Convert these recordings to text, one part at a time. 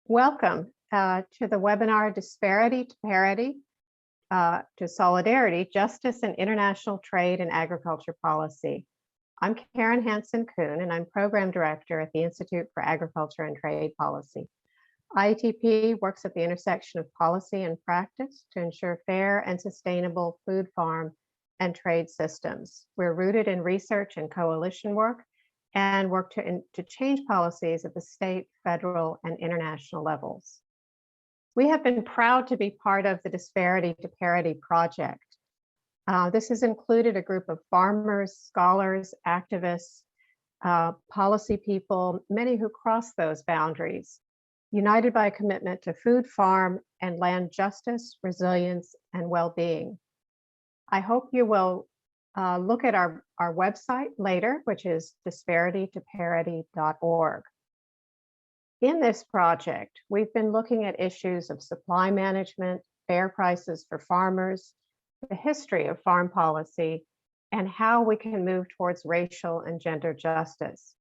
Welcome to the webinar Disparity to Parity to Solidarity, Justice and International Trade and Agriculture Policy. I'm Karen Hansen-Kuhn, and I'm Program Director at the Institute for Agriculture and Trade Policy. Iatp works at the intersection of policy and practice to ensure fair and sustainable food, farm, and trade systems. We're rooted in research and coalition work and work to change policies at the state, federal, and international levels. We have been proud to be part of the Disparity to Parity project. This has included a group of farmers, scholars, activists, policy people, many who cross those boundaries, united by a commitment to food, farm, and land justice, resilience, and well-being. I hope you will look at our website later, which is disparitytoparity.org. In this project, we've been looking at issues of supply management, fair prices for farmers, the history of farm policy, and how we can move towards racial and gender justice.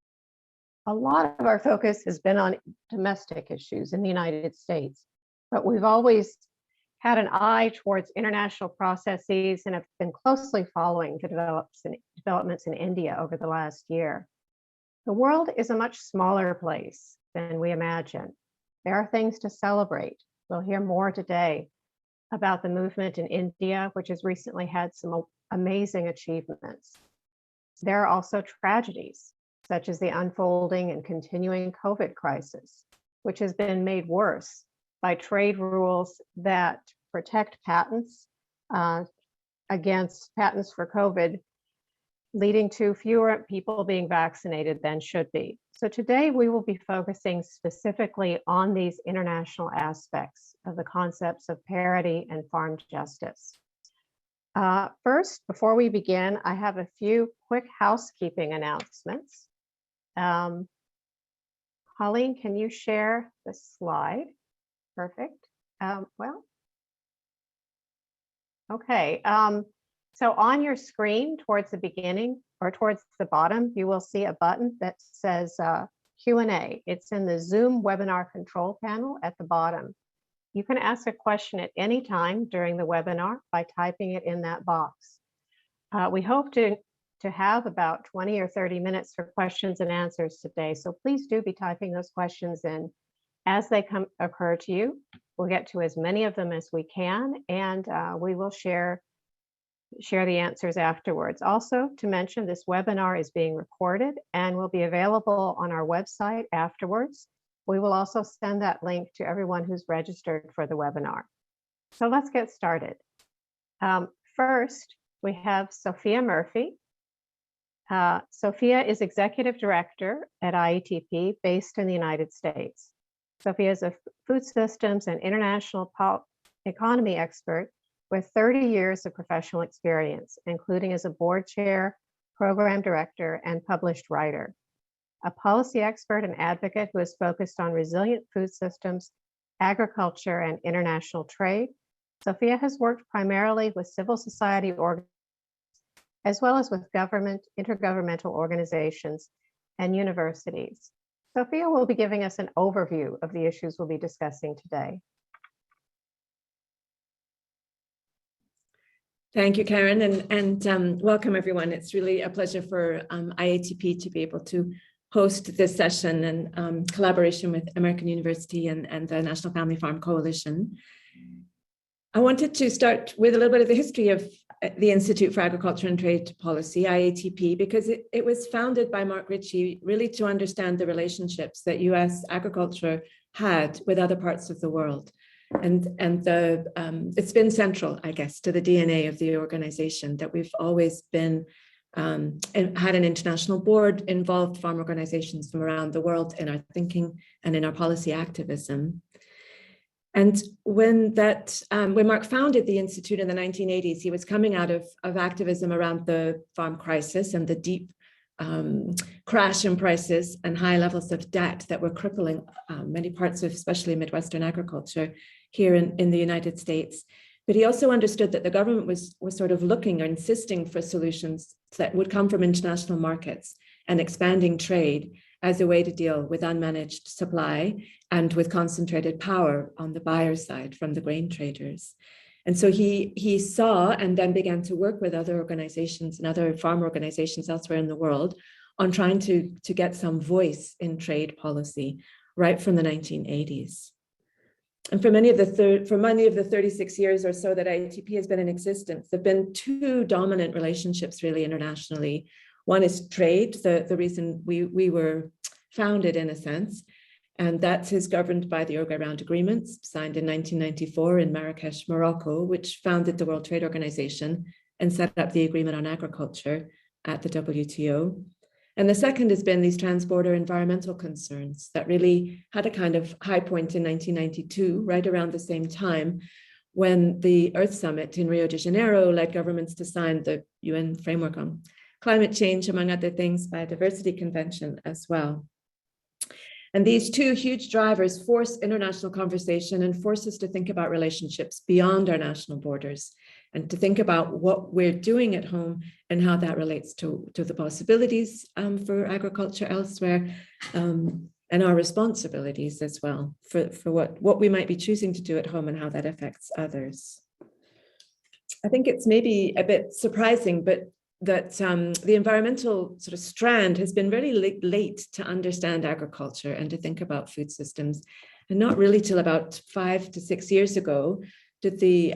A lot of our focus has been on domestic issues in the United States, but we've always had an eye towards international processes and have been closely following the developments in India over the last year. The world is a much smaller place than we imagine. There are things to celebrate. We'll hear more today about the movement in India, which has recently had some amazing achievements. There are also tragedies, such as the unfolding and continuing COVID crisis, which has been made worse by trade rules that protect patents against patents for COVID, leading to fewer people being vaccinated than should be. So today we will be focusing specifically on these international aspects of the concepts of parity and farm justice. First, before we begin, I have a few quick housekeeping announcements. Colleen, can you share the slide? Perfect. Okay. So on your screen towards the beginning or towards the bottom, you will see a button that says Q&A. It's in the Zoom webinar control panel at the bottom. You can ask a question at any time during the webinar by typing it in that box. We hope to have about 20 or 30 minutes for questions and answers today. So please do be typing those questions in as they occur to you. We'll get to as many of them as we can, and we will share the answers afterwards. Also, to mention, this webinar is being recorded and will be available on our website afterwards. We will also send that link to everyone who's registered for the webinar. So let's get started. First, we have Sophia Murphy. Sophia is Executive Director at Iatp based in the United States. Sophia is a food systems and international economy expert with 30 years of professional experience, including as a board chair, program director, and published writer. A policy expert and advocate who is focused on resilient food systems, agriculture, and international trade, Sophia has worked primarily with civil society organizations, as well as with government, intergovernmental organizations, and universities. Sophia will be giving us an overview of the issues we'll be discussing today. Thank you, Karen, and welcome everyone. It's really a pleasure for Iatp to be able to host this session in collaboration with American University and the National Family Farm Coalition. I wanted to start with a little bit of the history of the Institute for Agriculture and Trade Policy, Iatp, because it was founded by Mark Ritchie really to understand the relationships that US agriculture had with other parts of the world. And it's been central, I guess, to the DNA of the organization that we've always been, had an international board, involved farm organizations from around the world in our thinking and in our policy activism. And when Mark founded the Institute in the 1980s, he was coming out of activism around the farm crisis and the deep crash in prices and high levels of debt that were crippling many parts of especially Midwestern agriculture here in the United States. But he also understood that the government was sort of looking or insisting for solutions that would come from international markets and expanding trade as a way to deal with unmanaged supply and with concentrated power on the buyer side from the grain traders. And so he saw and then began to work with other organizations and other farm organizations elsewhere in the world on trying to get some voice in trade policy right from the 1980s. And for many of the 36 years or so that IATP has been in existence, there have been two dominant relationships really internationally. One is trade, the reason we were founded in a sense, and that is governed by the Uruguay Round Agreements signed in 1994 in Marrakesh, Morocco, which founded the World Trade Organization and set up the Agreement on Agriculture at the WTO. And the second has been these trans-border environmental concerns that really had a kind of high point in 1992, right around the same time when the Earth Summit in Rio de Janeiro led governments to sign the UN Framework on Climate Change, among other things, Biodiversity Convention as well. And these two huge drivers force international conversation and force us to think about relationships beyond our national borders and to think about what we're doing at home and how that relates to the possibilities for agriculture elsewhere and our responsibilities as well for what we might be choosing to do at home and how that affects others. I think it's maybe a bit surprising, but that the environmental sort of strand has been very late to understand agriculture and to think about food systems. And not really till about 5 to 6 years ago did the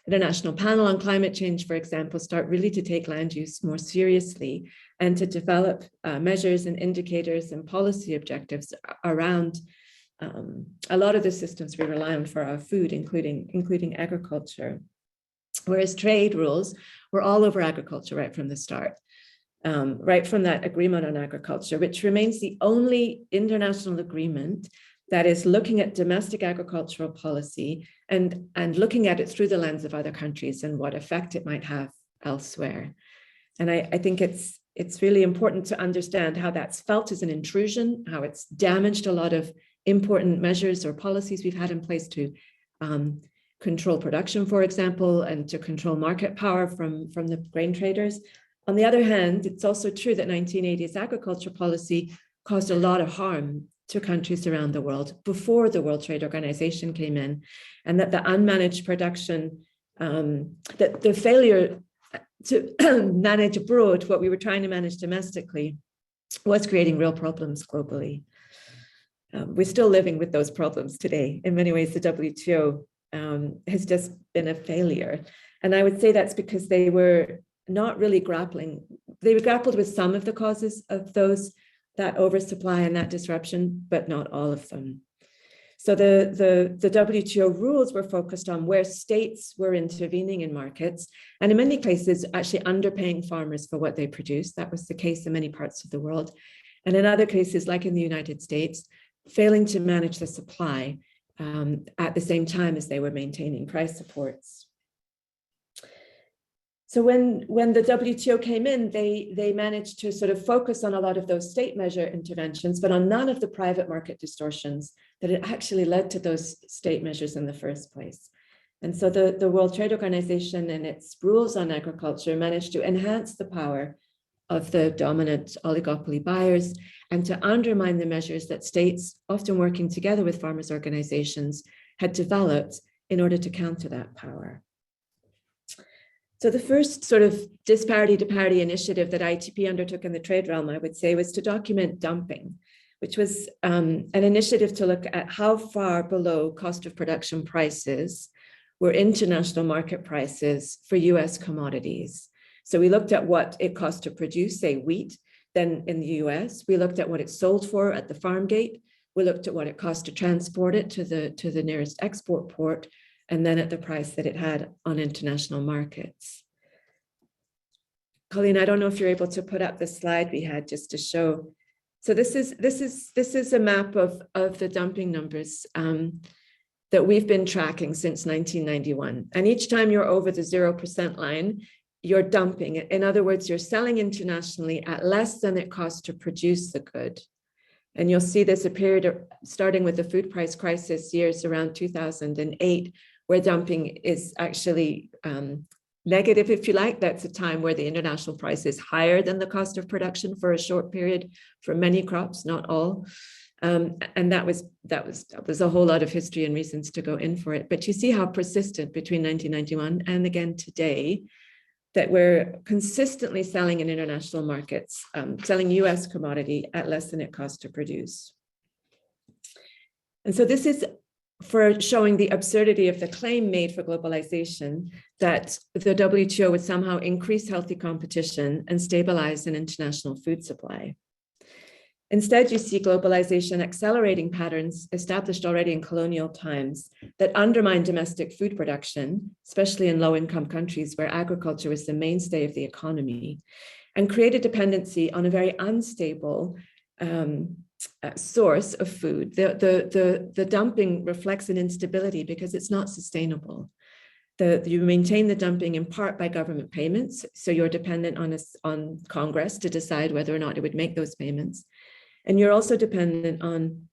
International Panel on Climate Change, for example, start really to take land use more seriously and to develop measures and indicators and policy objectives around a lot of the systems we rely on for our food, including agriculture. Whereas trade rules were all over agriculture right from the start, right from that agreement on agriculture, which remains the only international agreement that is looking at domestic agricultural policy and looking at it through the lens of other countries and what effect it might have elsewhere. And I think it's really important to understand how that's felt as an intrusion, how it's damaged a lot of important measures or policies we've had in place to control production, for example, and to control market power from the grain traders. On the other hand, it's also true that 1980s agriculture policy caused a lot of harm to countries around the world before the World Trade Organization came in, and that the unmanaged production, that the failure to manage abroad what we were trying to manage domestically was creating real problems globally. We're still living with those problems today. In many ways, the WTO has just been a failure. And I would say that's because they were not really grappling. They grappled with some of the causes of that oversupply and that disruption, but not all of them. So the WTO rules were focused on where states were intervening in markets, and in many cases, actually underpaying farmers for what they produced. That was the case in many parts of the world. And in other cases, like in the United States, failing to manage the supply at the same time as they were maintaining price supports. So when the WTO came in, they managed to sort of focus on a lot of those state measure interventions, but on none of the private market distortions that had actually led to those state measures in the first place. And so the World Trade Organization and its rules on agriculture managed to enhance the power of the dominant oligopoly buyers and to undermine the measures that states, often working together with farmers' organizations, had developed in order to counter that power. So the first sort of disparity to parity initiative that IATP undertook in the trade realm, I would say, was to document dumping, which was an initiative to look at how far below cost of production prices were international market prices for US commodities. So we looked at what it cost to produce, say, wheat, then in the US. We looked at what it sold for at the farm gate. We looked at what it cost to transport it to the nearest export port, and then at the price that it had on international markets. Colleen, I don't know if you're able to put up the slide we had just to show. So this is a map of the dumping numbers that we've been tracking since 1991. And each time you're over the 0% line, you're dumping it. In other words, you're selling internationally at less than it costs to produce the good. And you'll see this a period starting with the food price crisis years around 2008, where dumping is actually negative, if you like. That's a time where the international price is higher than the cost of production for a short period for many crops, not all. And that was a whole lot of history and reasons to go in for it. But you see how persistent between 1991 and again today, that we're consistently selling in international markets, selling US commodity at less than it costs to produce. And so this is for showing the absurdity of the claim made for globalization that the WTO would somehow increase healthy competition and stabilize an international food supply. Instead, you see globalization accelerating patterns established already in colonial times that undermine domestic food production, especially in low-income countries where agriculture was the mainstay of the economy, and create a dependency on a very unstable source of food. The dumping reflects an instability because it's not sustainable. You maintain the dumping in part by government payments, so you're dependent on Congress to decide whether or not it would make those payments. And you're also dependent on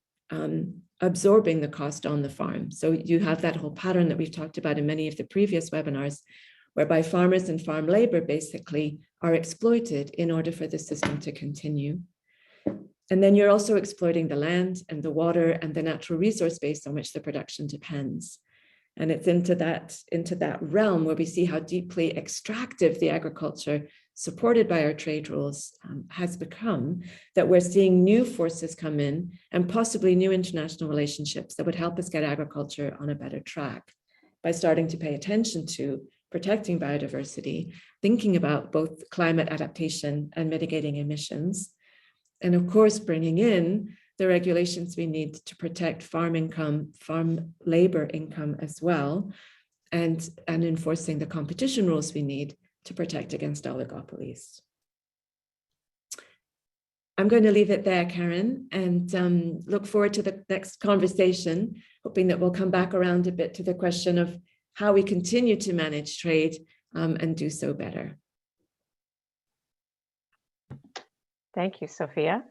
absorbing the cost on the farm. So you have that whole pattern that we've talked about in many of the previous webinars, whereby farmers and farm labor basically are exploited in order for the system to continue. And then you're also exploiting the land and the water and the natural resource base on which the production depends. And it's into that realm where we see how deeply extractive the agriculture supported by our trade rules has become, that we're seeing new forces come in and possibly new international relationships that would help us get agriculture on a better track by starting to pay attention to protecting biodiversity, thinking about both climate adaptation and mitigating emissions, and of course, bringing in the regulations we need to protect farm income, farm labor income as well, and enforcing the competition rules we need to protect against oligopolies. I'm going to leave it there, Karen, and look forward to the next conversation, hoping that we'll come back around a bit to the question of how we continue to manage trade and do so better. Thank you, Sophia.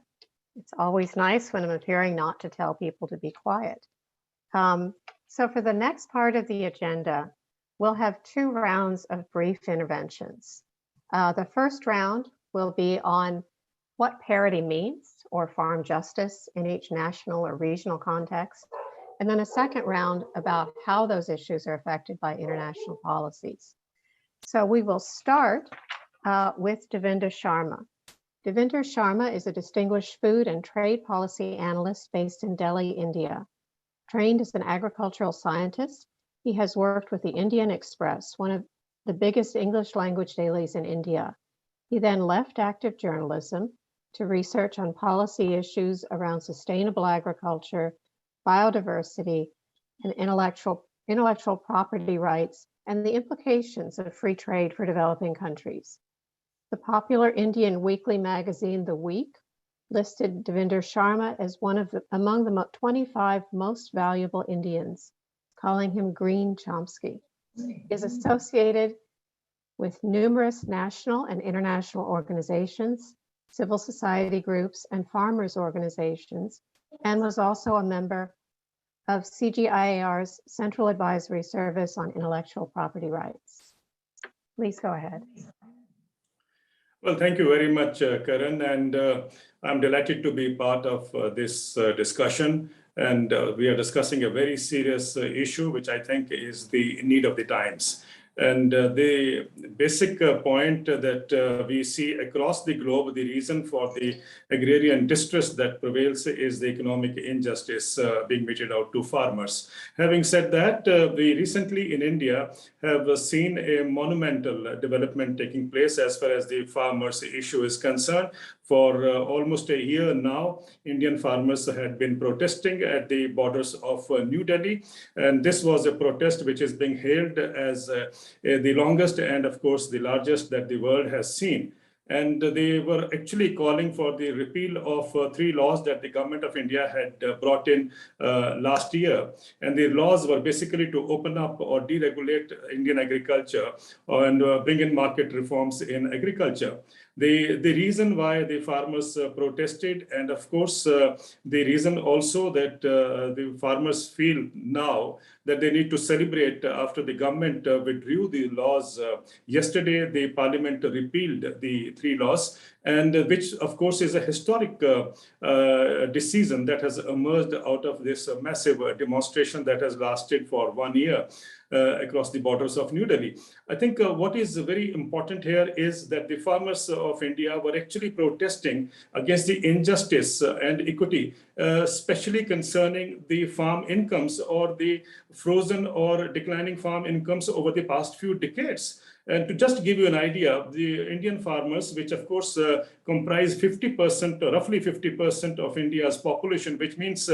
It's always nice when I'm appearing not to tell people to be quiet. So for the next part of the agenda, we'll have 2 rounds of brief interventions. The first round will be on what parity means, or farm justice, in each national or regional context. And then a second round about how those issues are affected by international policies. So we will start with Davinder Sharma. Davinder Sharma is a distinguished food and trade policy analyst based in Delhi, India. Trained as an agricultural scientist, he has worked with the Indian Express, one of the biggest English language dailies in India. He then left active journalism to research on policy issues around sustainable agriculture, biodiversity, and intellectual property rights, and the implications of free trade for developing countries. The popular Indian weekly magazine, The Week, listed Davinder Sharma as among the 25 most valuable Indians, calling him Green Chomsky. He is associated with numerous national and international organizations, civil society groups, and farmers organizations, and was also a member of CGIAR's Central Advisory Service on Intellectual Property Rights. Please go ahead. Well, thank you very much, Karen, and I'm delighted to be part of this discussion. And we are discussing a very serious issue, which I think is the need of the times. And the basic point that we see across the globe, the reason for the agrarian distress that prevails is the economic injustice being meted out to farmers. Having said that, we recently in India have seen a monumental development taking place as far as the farmers' issue is concerned. For almost a year now, Indian farmers had been protesting at the borders of New Delhi. And this was a protest which is being hailed as the longest and, of course, the largest that the world has seen. And they were actually calling for the repeal of 3 laws that the government of India had brought in last year. And the laws were basically to open up or deregulate Indian agriculture and bring in market reforms in agriculture. The reason why the farmers protested, and of course, the reason also that the farmers feel now that they need to celebrate after the government withdrew the laws. Yesterday, the parliament repealed the 3 laws, and which, of course, is a historic decision that has emerged out of this massive demonstration that has lasted for 1 year. Across the borders of New Delhi. I think what is very important here is that the farmers of India were actually protesting against the injustice and equity, especially concerning the farm incomes or the frozen or declining farm incomes over the past few decades. And to just give you an idea, the Indian farmers, which of course comprise 50%, roughly 50% of India's population, which means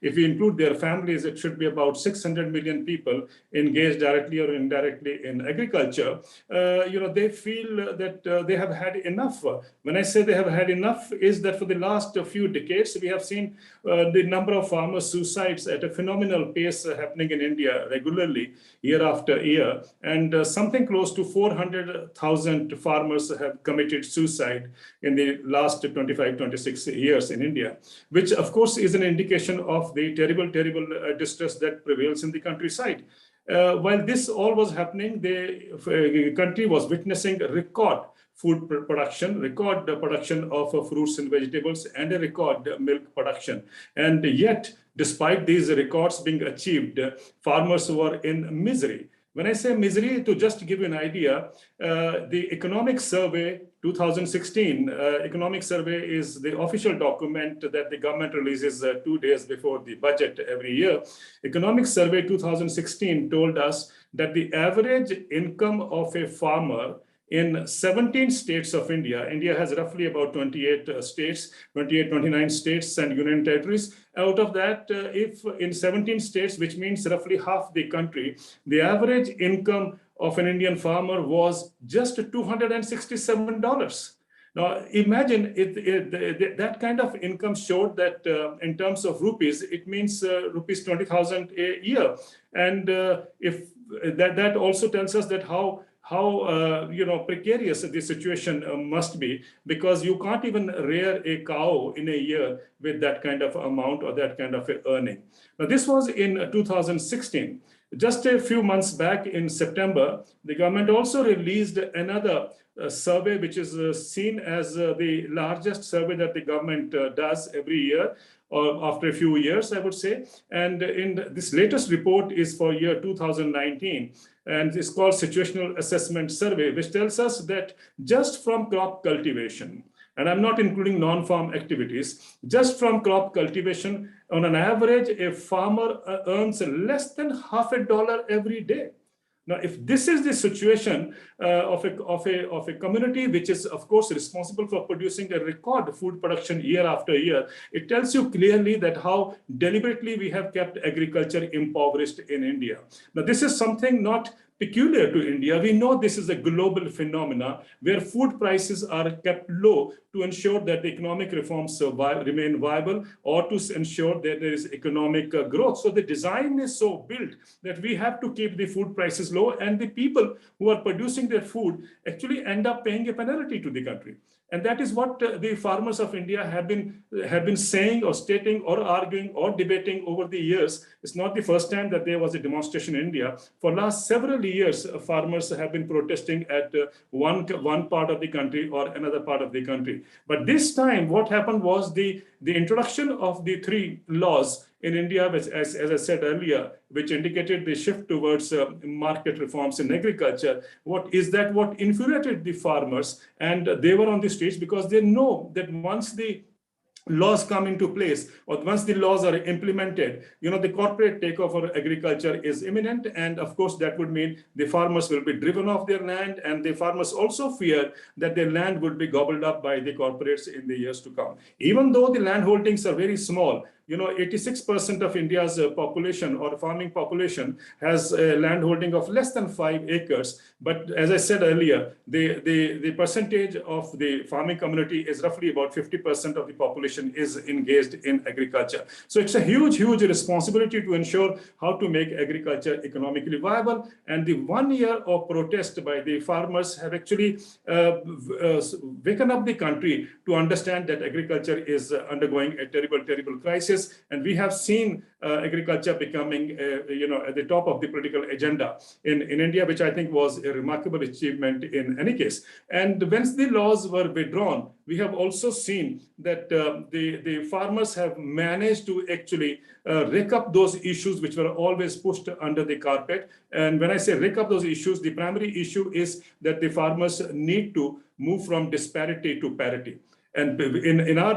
if we include their families, it should be about 600 million people engaged directly or indirectly in agriculture. They feel that they have had enough. When I say they have had enough, is that for the last few decades, we have seen the number of farmer suicides at a phenomenal pace happening in India regularly, year after year, and something close to 400,000 farmers have committed suicide in the last 25, 26 years in India, which of course is an indication of the terrible distress that prevails in the countryside. While this all was happening, the country was witnessing record food production, record production of fruits and vegetables, and a record milk production. And yet, despite these records being achieved, farmers were in misery. When I say misery, to just give you an idea, the Economic Survey 2016, Economic Survey is the official document that the government releases 2 days before the budget every year. Economic Survey 2016 told us that the average income of a farmer in 17 states of India. India has roughly about 28 states, 29 states and union territories. Out of that, if in 17 states, which means roughly half the country, the average income of an Indian farmer was just $267. Now, imagine that kind of income showed that in terms of rupees, it means rupees 20,000 a year. And if that also tells us that how precarious the situation must be, because you can't even rear a cow in a year with that kind of amount or that kind of earning. Now, this was in 2016. Just a few months back in September, the government also released another survey, which is seen as the largest survey that the government does every year, or after a few years, I would say. And in this latest report is for year 2019, and it's called Situational Assessment Survey, which tells us that just from crop cultivation, and I'm not including non-farm activities, just from crop cultivation, on an average, a farmer earns less than $50 every day. Now, if this is the situation of a community which is, of course, responsible for producing a record food production year after year, it tells you clearly that how deliberately we have kept agriculture impoverished in India. Now, this is something not peculiar to India. We know this is a global phenomena where food prices are kept low to ensure that the economic reforms remain viable, or to ensure that there is economic growth. So the design is so built that we have to keep the food prices low, and the people who are producing their food actually end up paying a penalty to the country. And that is what the farmers of India have been saying or stating or arguing or debating over the years. It's not the first time that there was a demonstration in India. For last several years, farmers have been protesting at one part of the country or another part of the country. But this time, what happened was the introduction of the 3 laws in India, which, as I said earlier, which indicated the shift towards market reforms in agriculture. What infuriated the farmers, and they were on the streets because they know that once the laws come into place, or once the laws are implemented, the corporate takeover of agriculture is imminent. And of course, that would mean the farmers will be driven off their land, and the farmers also fear that their land would be gobbled up by the corporates in the years to come. Even though the land holdings are very small, 86% of India's population or farming population has a land holding of less than 5 acres. But as I said earlier, the percentage of the farming community is roughly about 50% of the population is engaged in agriculture. So it's a huge, huge responsibility to ensure how to make agriculture economically viable. And the 1 year of protest by the farmers have actually waken up the country to understand that agriculture is undergoing a terrible, terrible crisis. And we have seen agriculture becoming, at the top of the political agenda in India, which I think was a remarkable achievement in any case. And once the laws were withdrawn, we have also seen that the farmers have managed to actually rake up those issues which were always pushed under the carpet. And when I say rake up those issues, the primary issue is that the farmers need to move from disparity to parity. And in our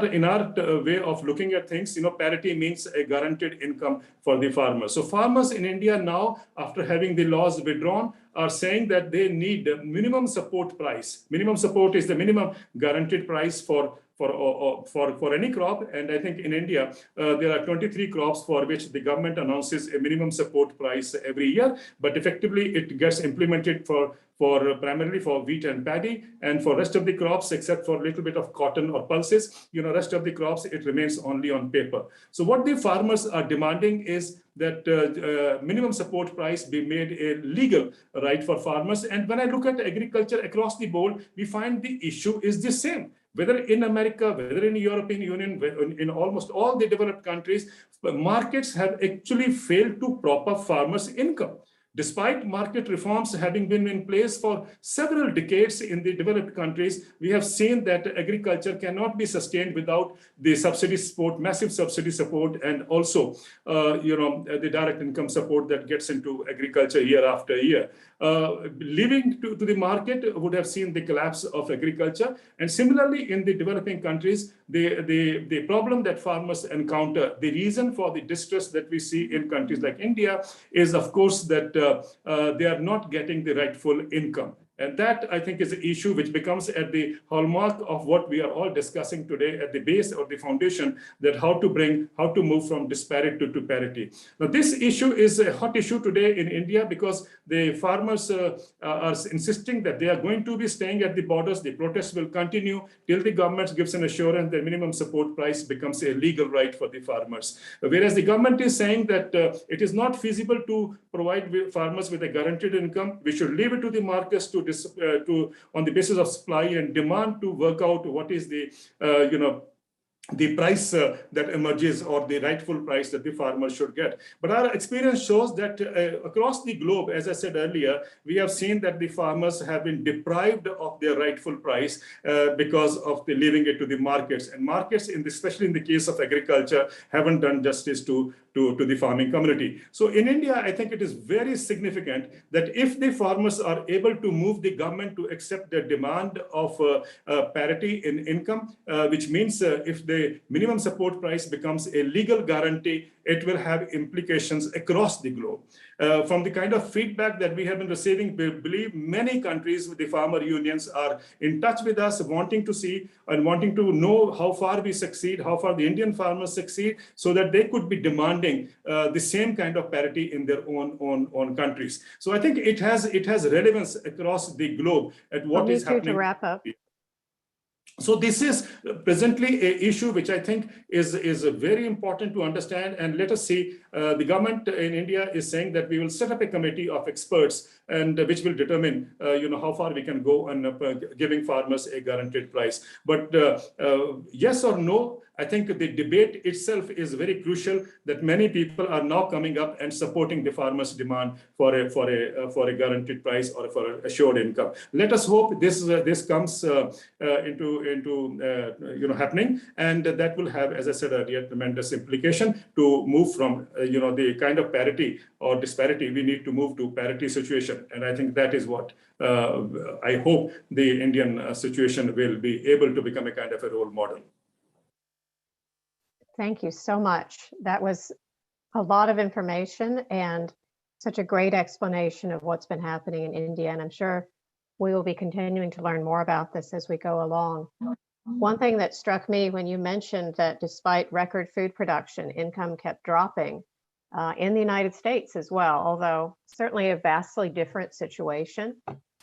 way of looking at things, parity means a guaranteed income for the farmers. So farmers in India now, after having the laws withdrawn, are saying that they need a minimum support price. Minimum support is the minimum guaranteed price for any crop. And I think in India, there are 23 crops for which the government announces a minimum support price every year, but effectively it gets implemented for primarily for wheat and paddy, and for rest of the crops, except for a little bit of cotton or pulses, rest of the crops, it remains only on paper. So what the farmers are demanding is that minimum support price be made a legal right for farmers. And when I look at agriculture across the board, we find the issue is the same. Whether in America, whether in the European Union, in almost all the developed countries, markets have actually failed to prop up farmers' income. Despite market reforms having been in place for several decades in the developed countries, we have seen that agriculture cannot be sustained without the subsidy support, massive subsidy support, and also, the direct income support that gets into agriculture year after year. Leaving to the market would have seen the collapse of agriculture. And similarly, in the developing countries, the problem that farmers encounter, the reason for the distress that we see in countries like India is, of course, that they are not getting the rightful income. And that, I think, is an issue which becomes at the hallmark of what we are all discussing today at the base or the foundation, that how to move from disparity to parity. Now, this issue is a hot issue today in India because the farmers are insisting that they are going to be staying at the borders. The protests will continue till the government gives an assurance that minimum support price becomes a legal right for the farmers. Whereas the government is saying that it is not feasible to provide farmers with a guaranteed income. We should leave it to the markets on the basis of supply and demand to work out what is the the price that emerges, or the rightful price that the farmer should get. But our experience shows that across the globe, as I said earlier, we have seen that the farmers have been deprived of their rightful price because of the leaving it to the markets. And markets, especially in the case of agriculture, haven't done justice to the farming community. So in India, I think it is very significant that if the farmers are able to move the government to accept their demand of parity in income, which means if the minimum support price becomes a legal guarantee, it will have implications across the globe. From the kind of feedback that we have been receiving, we believe many countries with the farmer unions are in touch with us, wanting to see and wanting to know how far we succeed, how far the Indian farmers succeed, so that they could be demanding the same kind of parity in their own countries. So I think it has relevance across the globe at what is happening. To wrap up. So this is presently an issue which I think is very important to understand. And let us see, the government in India is saying that we will set up a committee of experts, and which will determine how far we can go on giving farmers a guaranteed price. But yes or no, I think the debate itself is very crucial, that many people are now coming up and supporting the farmers' demand for a guaranteed price or for an assured income. Let us hope this comes into happening, and that will have, as I said earlier, tremendous implication to move from the kind of parity or disparity. We need to move to parity situation, and I think that is what I hope the Indian situation will be able to become a kind of a role model. Thank you so much. That was a lot of information and such a great explanation of what's been happening in India. And I'm sure we will be continuing to learn more about this as we go along. One thing that struck me when you mentioned that despite record food production, income kept dropping in the United States as well, although certainly a vastly different situation.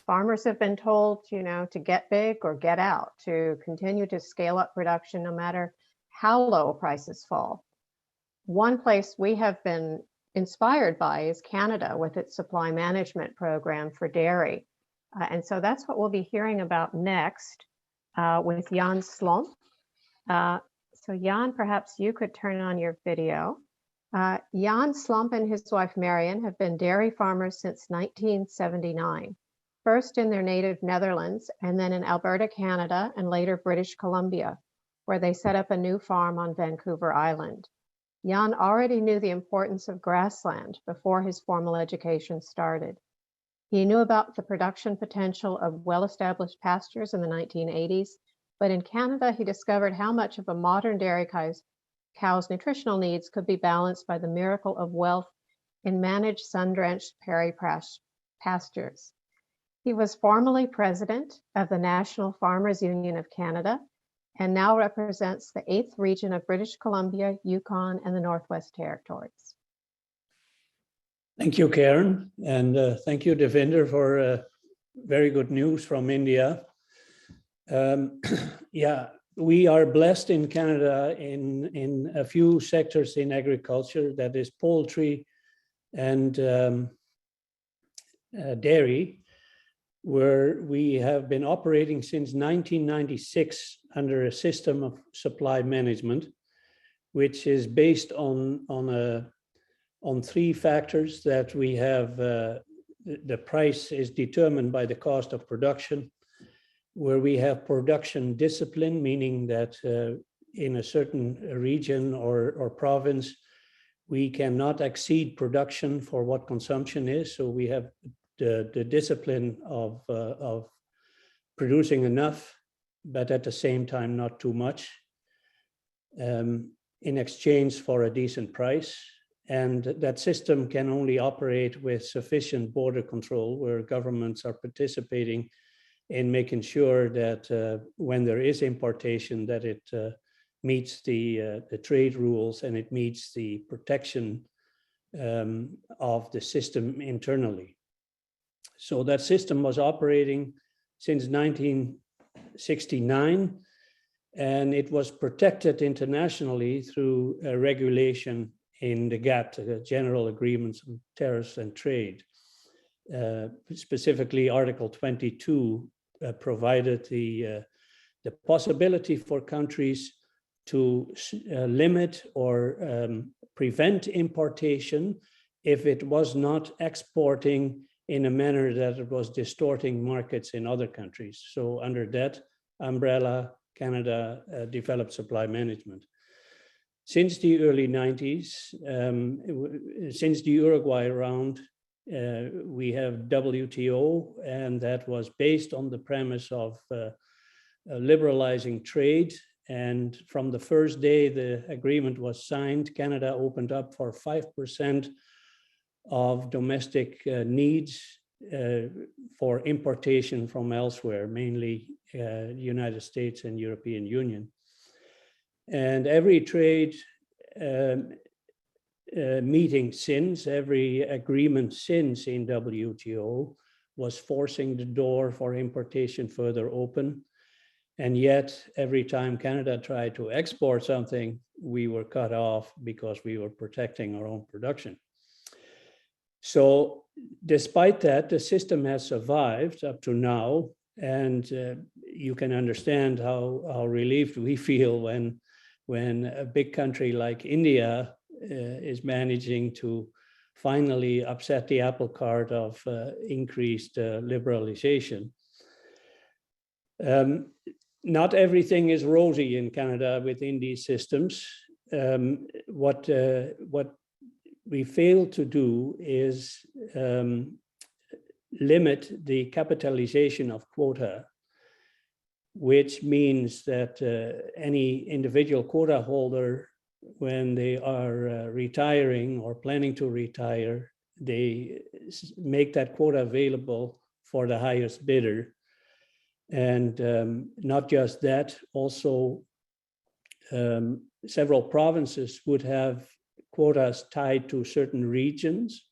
Farmers have been told, to get big or get out, to continue to scale up production no matter how low prices fall. One place we have been inspired by is Canada with its supply management program for dairy. And so that's what we'll be hearing about next with Jan Slomp. So Jan, perhaps you could turn on your video. Jan Slomp and his wife Marion have been dairy farmers since 1979, first in their native Netherlands and then in Alberta, Canada, and later British Columbia, where they set up a new farm on Vancouver Island. Jan already knew the importance of grassland before his formal education started. He knew about the production potential of well-established pastures in the 1980s, but in Canada, he discovered how much of a modern dairy cow's nutritional needs could be balanced by the miracle of wealth in managed sun-drenched prairie pastures. He was formerly president of the National Farmers Union of Canada and now represents the 8th region of British Columbia, Yukon, and the Northwest Territories. Thank you, Karen, and thank you, Davinder, for very good news from India. Yeah, we are blessed in Canada in a few sectors in agriculture, that is poultry and dairy, where we have been operating since 1996 under a system of supply management, which is based on three factors: that we have the price is determined by the cost of production, where we have production discipline, meaning that in a certain region or province, we cannot exceed production for what consumption is. So we have the discipline of producing enough, but at the same time not too much, in exchange for a decent price. And that system can only operate with sufficient border control, where governments are participating in making sure that when there is importation, that it meets the trade rules and it meets the protection of the system internally. So that system was operating since 1969, and it was protected internationally through a regulation in the GATT, the General Agreements on Tariffs and Trade. Specifically, Article 22 provided the possibility for countries to limit or prevent importation if it was not exporting in a manner that it was distorting markets in other countries. So under that umbrella, Canada developed supply management. Since the early 90s, since the Uruguay round, we have WTO, and that was based on the premise of liberalizing trade. And from the first day the agreement was signed, Canada opened up for 5% of domestic needs for importation from elsewhere, mainly United States and European Union. And every trade meeting since, every agreement since in WTO was forcing the door for importation further open. And yet every time Canada tried to export something, we were cut off because we were protecting our own production. So despite that, the system has survived up to now. And you can understand how relieved we feel when a big country like India is managing to finally upset the apple cart of increased liberalization. Not everything is rosy in Canada within these systems. What we fail to do is limit the capitalization of quota, which means that any individual quota holder, when they are retiring or planning to retire, they make that quota available for the highest bidder. And not just that, also several provinces would have quotas tied to certain regions.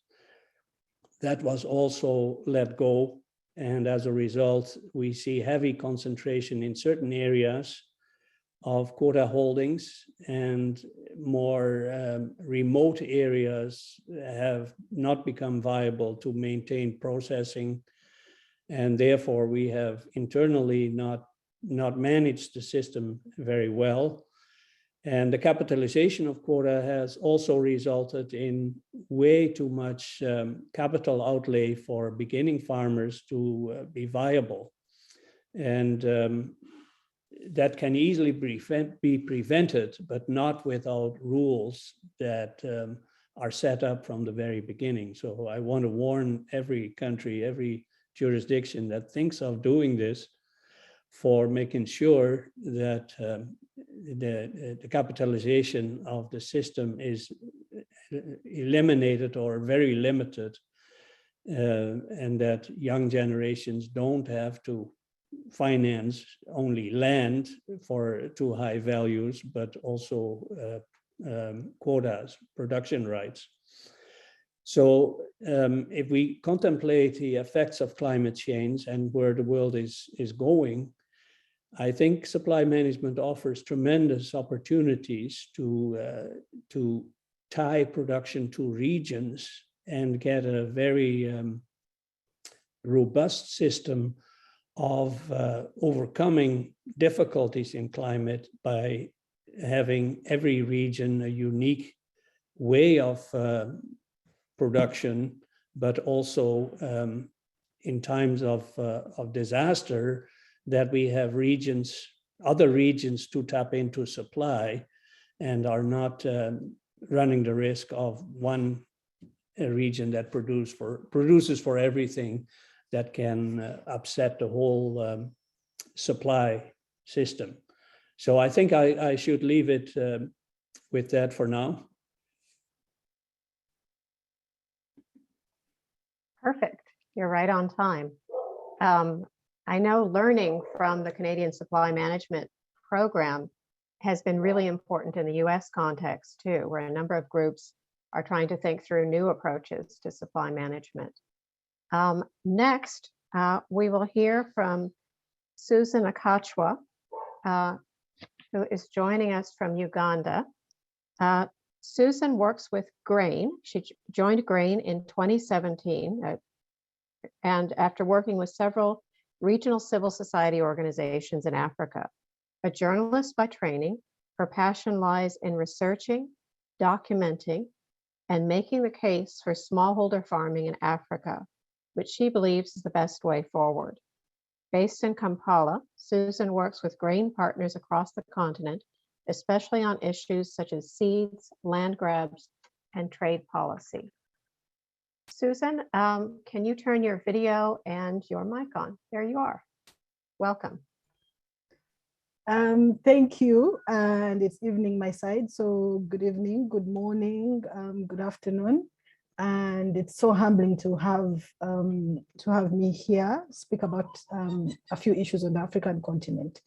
That was also let go. And as a result, we see heavy concentration in certain areas of quota holdings, and more remote areas have not become viable to maintain processing. And therefore, we have internally not managed the system very well. And the capitalization of quota has also resulted in way too much capital outlay for beginning farmers to be viable. And that can easily be prevented, but not without rules that are set up from the very beginning. So I want to warn every country, every jurisdiction that thinks of doing this, for making sure that the capitalization of the system is eliminated or very limited, and that young generations don't have to finance only land for too high values, but also quotas, production rights. So if we contemplate the effects of climate change and where the world is going, I think supply management offers tremendous opportunities to tie production to regions and get a very robust system of overcoming difficulties in climate by having every region a unique way of production, but also in times of disaster, that we have other regions to tap into supply, and are not running the risk of one region that produces for everything that can upset the whole supply system. So I think I should leave it with that for now. Perfect. You're right on time. I know learning from the Canadian Supply Management Program has been really important in the US context too, where a number of groups are trying to think through new approaches to supply management. Next, we will hear from Susan Akachwa, who is joining us from Uganda. Susan works with GRAIN. She joined GRAIN in 2017, and after working with several regional civil society organizations in Africa. A journalist by training, her passion lies in researching, documenting, and making the case for smallholder farming in Africa, which she believes is the best way forward. Based in Kampala, Susan works with GRAIN partners across the continent, especially on issues such as seeds, land grabs, and trade policy. Susan, can you turn your video and your mic on? There you are. Welcome. Thank you, and it's evening my side, so good evening, good morning, good afternoon, and it's so humbling to have me here speak about a few issues on the African continent.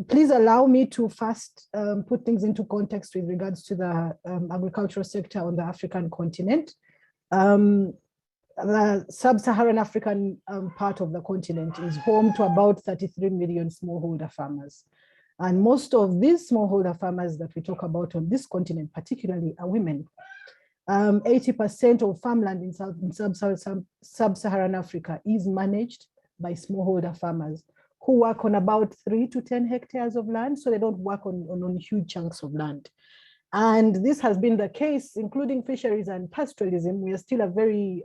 Please allow me to first put things into context with regards to the agricultural sector on the African continent. The sub-Saharan African part of the continent is home to about 33 million smallholder farmers. And most of these smallholder farmers that we talk about on this continent particularly are women. 80% of farmland in sub-Saharan Africa is managed by smallholder farmers who work on about 3 to 10 hectares of land, so they don't work on huge chunks of land. And this has been the case, including fisheries and pastoralism. We are still a very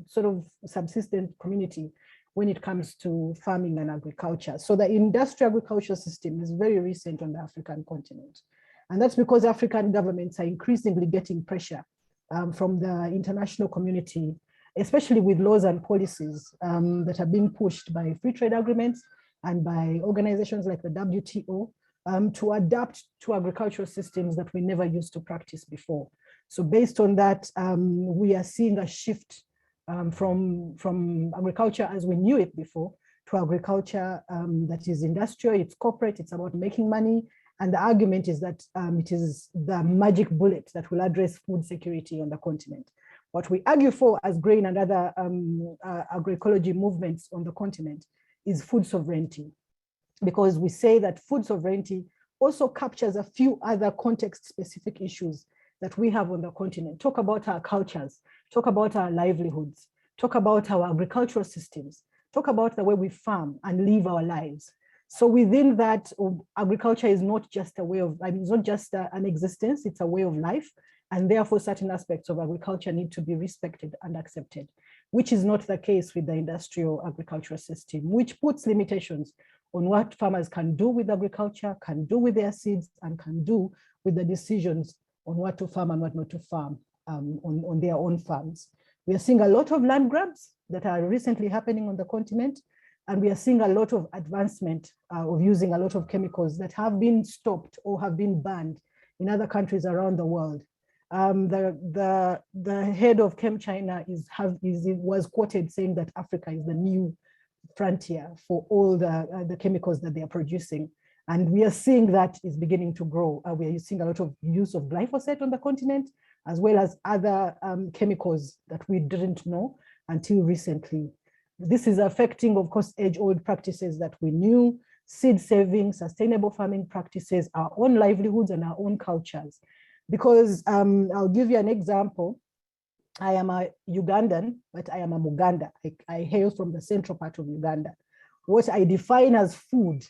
sort of subsistent community when it comes to farming and agriculture. So the industrial agriculture system is very recent on the African continent. And that's because African governments are increasingly getting pressure from the international community, especially with laws and policies that are being pushed by free trade agreements and by organizations like the WTO, to adapt to agricultural systems that we never used to practice before. So based on that, we are seeing a shift from agriculture as we knew it before to agriculture that is industrial, it's corporate, it's about making money. And the argument is that it is the magic bullet that will address food security on the continent. What we argue for as GRAIN and other agroecology movements on the continent is food sovereignty, because we say that food sovereignty also captures a few other context-specific issues that we have on the continent. Talk about our cultures, talk about our livelihoods, talk about our agricultural systems, talk about the way we farm and live our lives. So within that, agriculture is not just a way of, it's not just an existence, it's a way of life. And therefore certain aspects of agriculture need to be respected and accepted, which is not the case with the industrial agricultural system, which puts limitations on what farmers can do with agriculture, can do with their seeds, and can do with the decisions on what to farm and what not to farm on their own farms. We are seeing a lot of land grabs that are recently happening on the continent, and we are seeing a lot of advancement of using a lot of chemicals that have been stopped or have been banned in other countries around the world. The head of ChemChina was quoted saying that Africa is the new frontier for all the chemicals that they are producing. And we are seeing that is beginning to grow. We are seeing a lot of use of glyphosate on the continent, as well as other chemicals that we didn't know until recently. This is affecting, of course, age-old practices that we knew, seed saving, sustainable farming practices, our own livelihoods and our own cultures. Because I'll give you an example. I am a Ugandan, but I am a Muganda. I hail from the central part of Uganda. What I define as food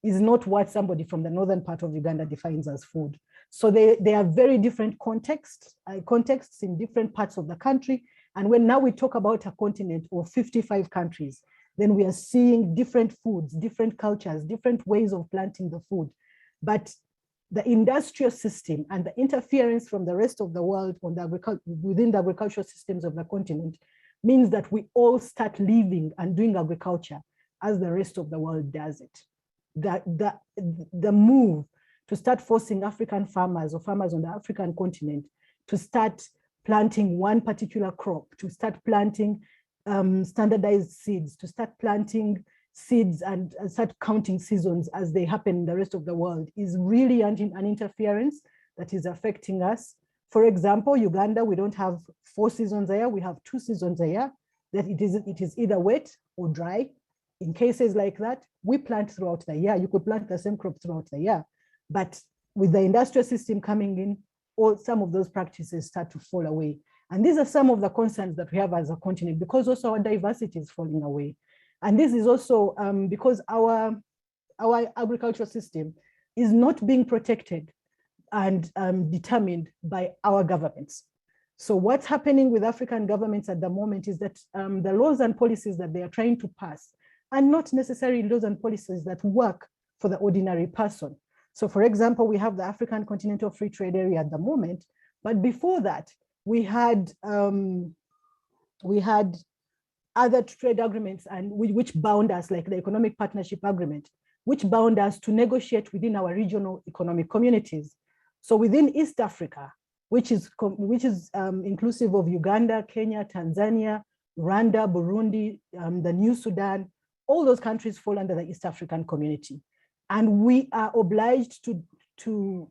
is not what somebody from the northern part of Uganda defines as food. So they are very different contexts in different parts of the country. And when now we talk about a continent of 55 countries, then we are seeing different foods, different cultures, different ways of planting the food. But the industrial system and the interference from the rest of the world on the within the agricultural systems of the continent means that we all start living and doing agriculture as the rest of the world does it. The move to start forcing African farmers or farmers on the African continent to start planting one particular crop, to start planting standardized seeds, to start planting seeds and start counting seasons as they happen in the rest of the world is really an interference that is affecting us. For example, Uganda, we don't have 4 seasons a year, we have 2 seasons a year, that it is either wet or dry. In cases like that, we plant throughout the year. You could plant the same crop throughout the year, but with the industrial system coming in, some of those practices start to fall away. And these are some of the concerns that we have as a continent, because also our diversity is falling away. And this is also because our agricultural system is not being protected and determined by our governments. So what's happening with African governments at the moment is that the laws and policies that they are trying to pass are not necessarily laws and policies that work for the ordinary person. So for example, we have the African Continental Free Trade Area at the moment, but before that, we had other trade agreements and which bound us, like the Economic Partnership Agreement, which bound us to negotiate within our regional economic communities. So within East Africa, which is inclusive of Uganda, Kenya, Tanzania, Rwanda, Burundi, the New Sudan, all those countries fall under the East African community. And we are obliged to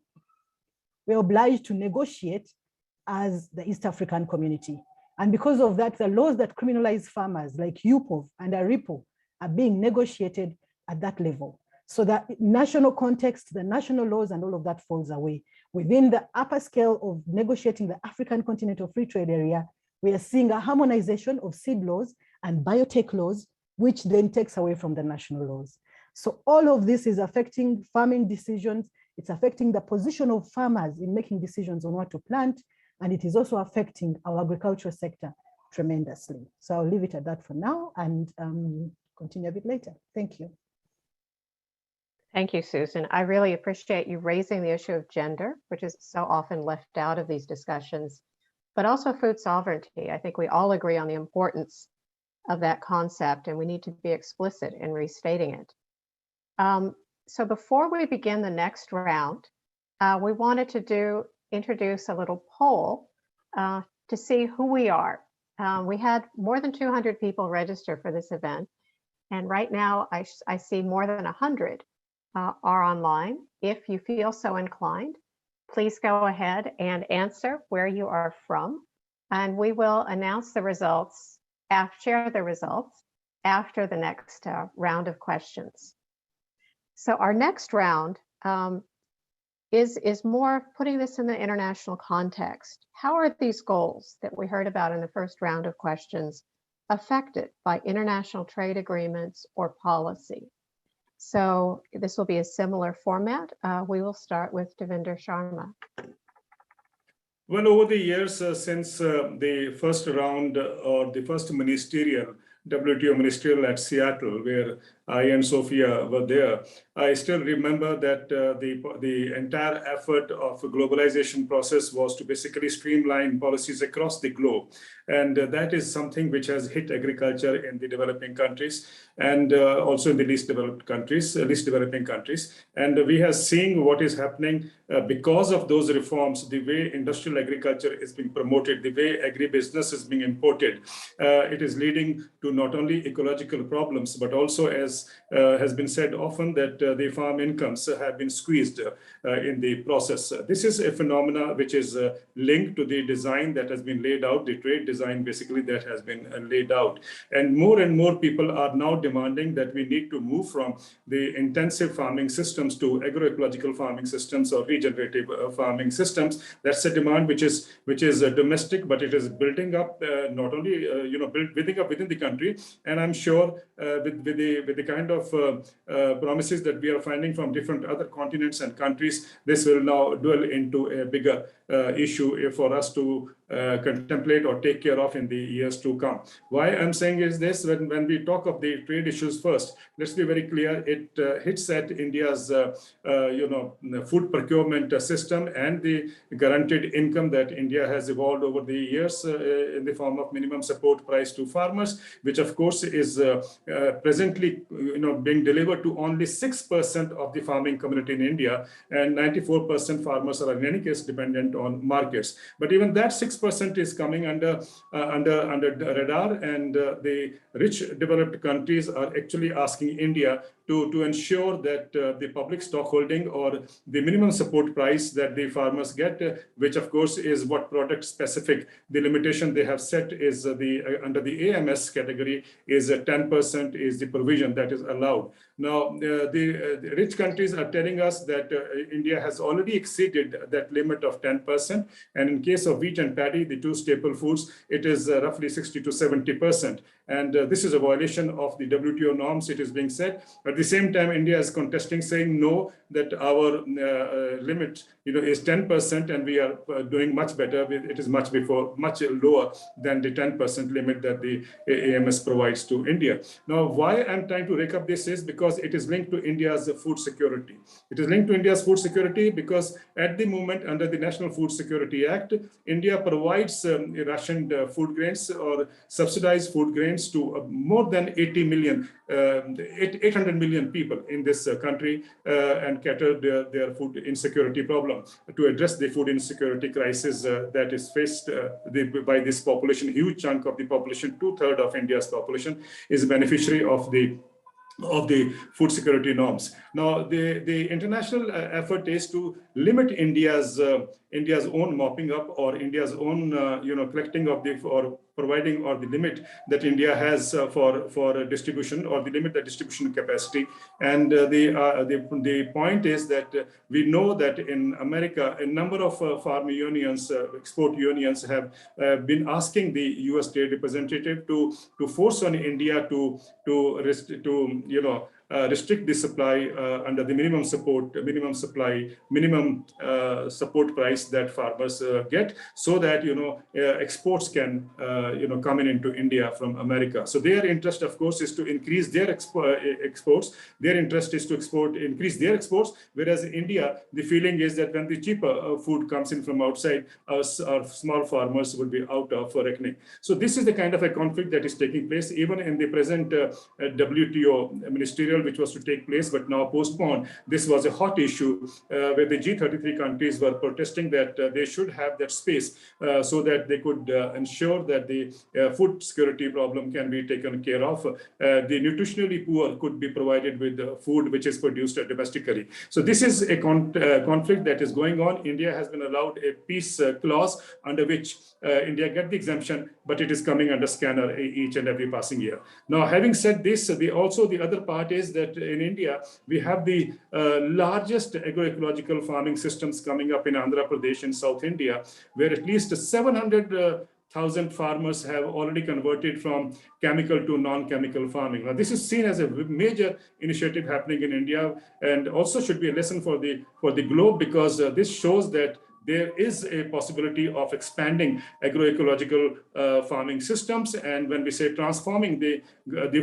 negotiate as the East African community. And because of that, the laws that criminalize farmers like UPOV and ARIPO are being negotiated at that level. So that national context, the national laws and all of that falls away. Within the upper scale of negotiating the African Continental Free Trade Area, we are seeing a harmonization of seed laws and biotech laws, which then takes away from the national laws. So all of this is affecting farming decisions. It's affecting the position of farmers in making decisions on what to plant. And it is also affecting our agricultural sector tremendously. So I'll leave it at that for now and continue a bit later. Thank you. Thank you, Susan. I really appreciate you raising the issue of gender, which is so often left out of these discussions, but also food sovereignty. I think we all agree on the importance of that concept, and we need to be explicit in restating it. So before we begin the next round, we wanted to introduce a little poll to see who we are. We had more than 200 people register for this event, And right now, I see more than 100 are online. If you feel so inclined, please go ahead and answer where you are from, and we will announce the results, share the results after the next round of questions. So our next round is more putting this in the international context. How are these goals that we heard about in the first round of questions affected by international trade agreements or policy? So this will be a similar format. We will start with Davinder Sharma. Well, over the years since the first round or the first ministerial, WTO ministerial at Seattle, where I and Sophia were there, I still remember that the entire effort of the globalization process was to basically streamline policies across the globe. And that is something which has hit agriculture in the developing countries and also in the least developing countries. And we have seen what is happening because of those reforms, the way industrial agriculture is being promoted, the way agribusiness is being imported. It is leading to not only ecological problems, but also, as has been said often, that the farm incomes have been squeezed in the process. This is a phenomena which is linked to the design that has been laid out, the trade design basically that has been laid out. And more people are now demanding that we need to move from the intensive farming systems to agroecological farming systems or regenerative farming systems. That's a demand which is domestic, but it is building up not only building up within the country. And I'm sure with the kind of promises that we are finding from different other continents and countries, this will now dwell into a bigger issue for us to contemplate or take care of in the years to come. Why I'm saying is this: when we talk of the trade issues first, let's be very clear. It hits at India's food procurement system and the guaranteed income that India has evolved over the years in the form of minimum support price to farmers, which of course is presently being delivered to only 6% of the farming community in India, and 94% farmers are in any case dependent on markets. But even that 6% is coming under radar, and the rich developed countries are actually asking India to ensure that the public stockholding or the minimum support price that the farmers get, which of course is what product specific, the limitation they have set is under the AMS category is 10% is the provision that is allowed. Now, the rich countries are telling us that India has already exceeded that limit of 10%. And in case of wheat and paddy, the two staple foods, it is roughly 60 to 70%. And this is a violation of the WTO norms, it is being said. At the same time, India is contesting, saying no, that our limit is 10%, and we are doing much better. It is much lower than the 10% limit that the AMS provides to India. Now, why I'm trying to rake up this is because it is linked to India's food security. It is linked to India's food security because at the moment, under the National Food Security Act, India provides rationed food grains or subsidized food grains to more than 800 million people in this country and cater their food insecurity problem. To address the food insecurity crisis that is faced by this population, huge chunk of the population, 2/3 of India's population is a beneficiary of the food security norms. Now, the international effort is to limit India's own mopping up or India's own collecting of or providing or the limit that India has for distribution or the limit the distribution capacity. And the point is that we know that in America, a number of farm unions, export unions have been asking the U.S. Trade Representative to force on India to restrict the supply under the minimum support price that farmers get, so that exports can come into India from America. So their interest, of course, is to increase their exports. Their interest is to increase their exports, whereas in India, the feeling is that when the cheaper food comes in from outside, our small farmers will be out of reckoning. So this is the kind of a conflict that is taking place even in the present WTO ministerial deal which was to take place but now postponed. This was a hot issue where the G33 countries were protesting that they should have that space so that they could ensure that the food security problem can be taken care of. The nutritionally poor could be provided with food which is produced domestically. So this is a conflict that is going on. India has been allowed a peace clause under which India get the exemption, but it is coming under scanner each and every passing year. Now, having said this, the other part is that in India, we have the largest agroecological farming systems coming up in Andhra Pradesh in South India, where at least 700,000 farmers have already converted from chemical to non-chemical farming. Now, this is seen as a major initiative happening in India, and also should be a lesson for the globe, because this shows that there is a possibility of expanding agroecological farming systems. And when we say transforming the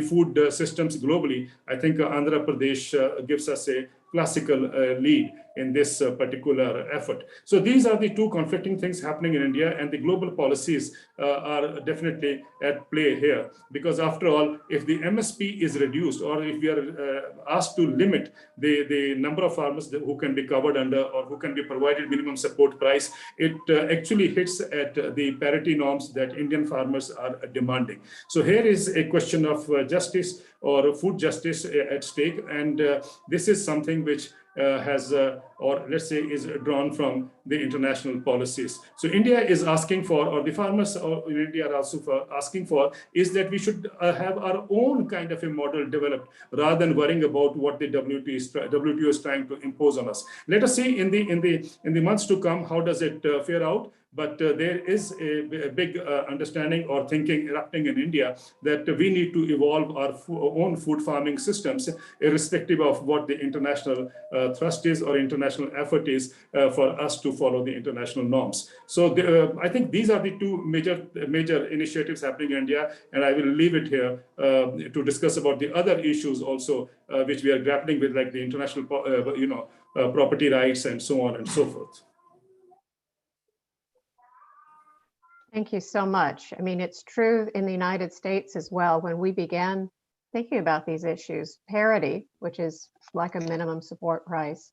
food systems globally, I think Andhra Pradesh gives us a classical lead in this particular effort. So these are the two conflicting things happening in India, and the global policies are definitely at play here. Because after all, if the MSP is reduced, or if we are asked to limit the number of farmers who can be covered under or who can be provided minimum support price, it actually hits at the parity norms that Indian farmers are demanding. So here is a question of justice or food justice at stake, and this is something which has, or let's say, is drawn from the international policies. So India is asking for, or the farmers in India are also asking for, is that we should have our own kind of a model developed rather than worrying about what the WTO is trying to impose on us. Let us see in the months to come how does it fare out. But there is a big understanding or thinking erupting in India that we need to evolve our own food farming systems, irrespective of what the international thrust is or international effort is for us to follow the international norms. So I think these are the two major initiatives happening in India, and I will leave it here to discuss about the other issues also which we are grappling with, like the international, property rights and so on and so forth. Thank you so much. I mean, it's true in the United States as well. When we began thinking about these issues, parity, which is like a minimum support price,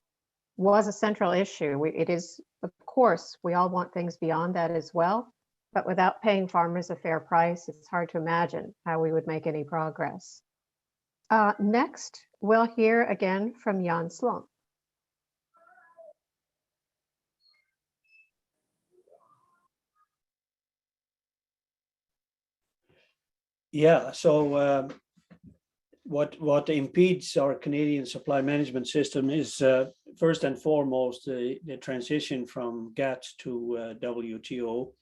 was a central issue. It is, of course, we all want things beyond that as well, but without paying farmers a fair price, it's hard to imagine how we would make any progress. Next, we'll hear again from Jan Slomp. Yeah, so what impedes our Canadian supply management system is first and foremost the transition from GATT to WTO.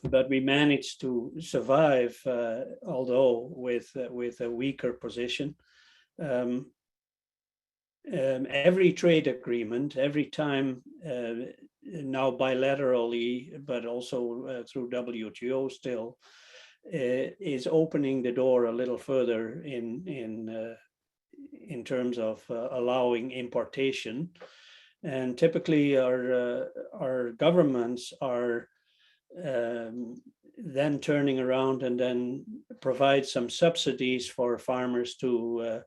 But we managed to survive, although with a weaker position. Every trade agreement, every time, now bilaterally, but also through WTO still, is opening the door a little further in terms of allowing importation. And typically our governments are then turning around and then provide some subsidies for farmers to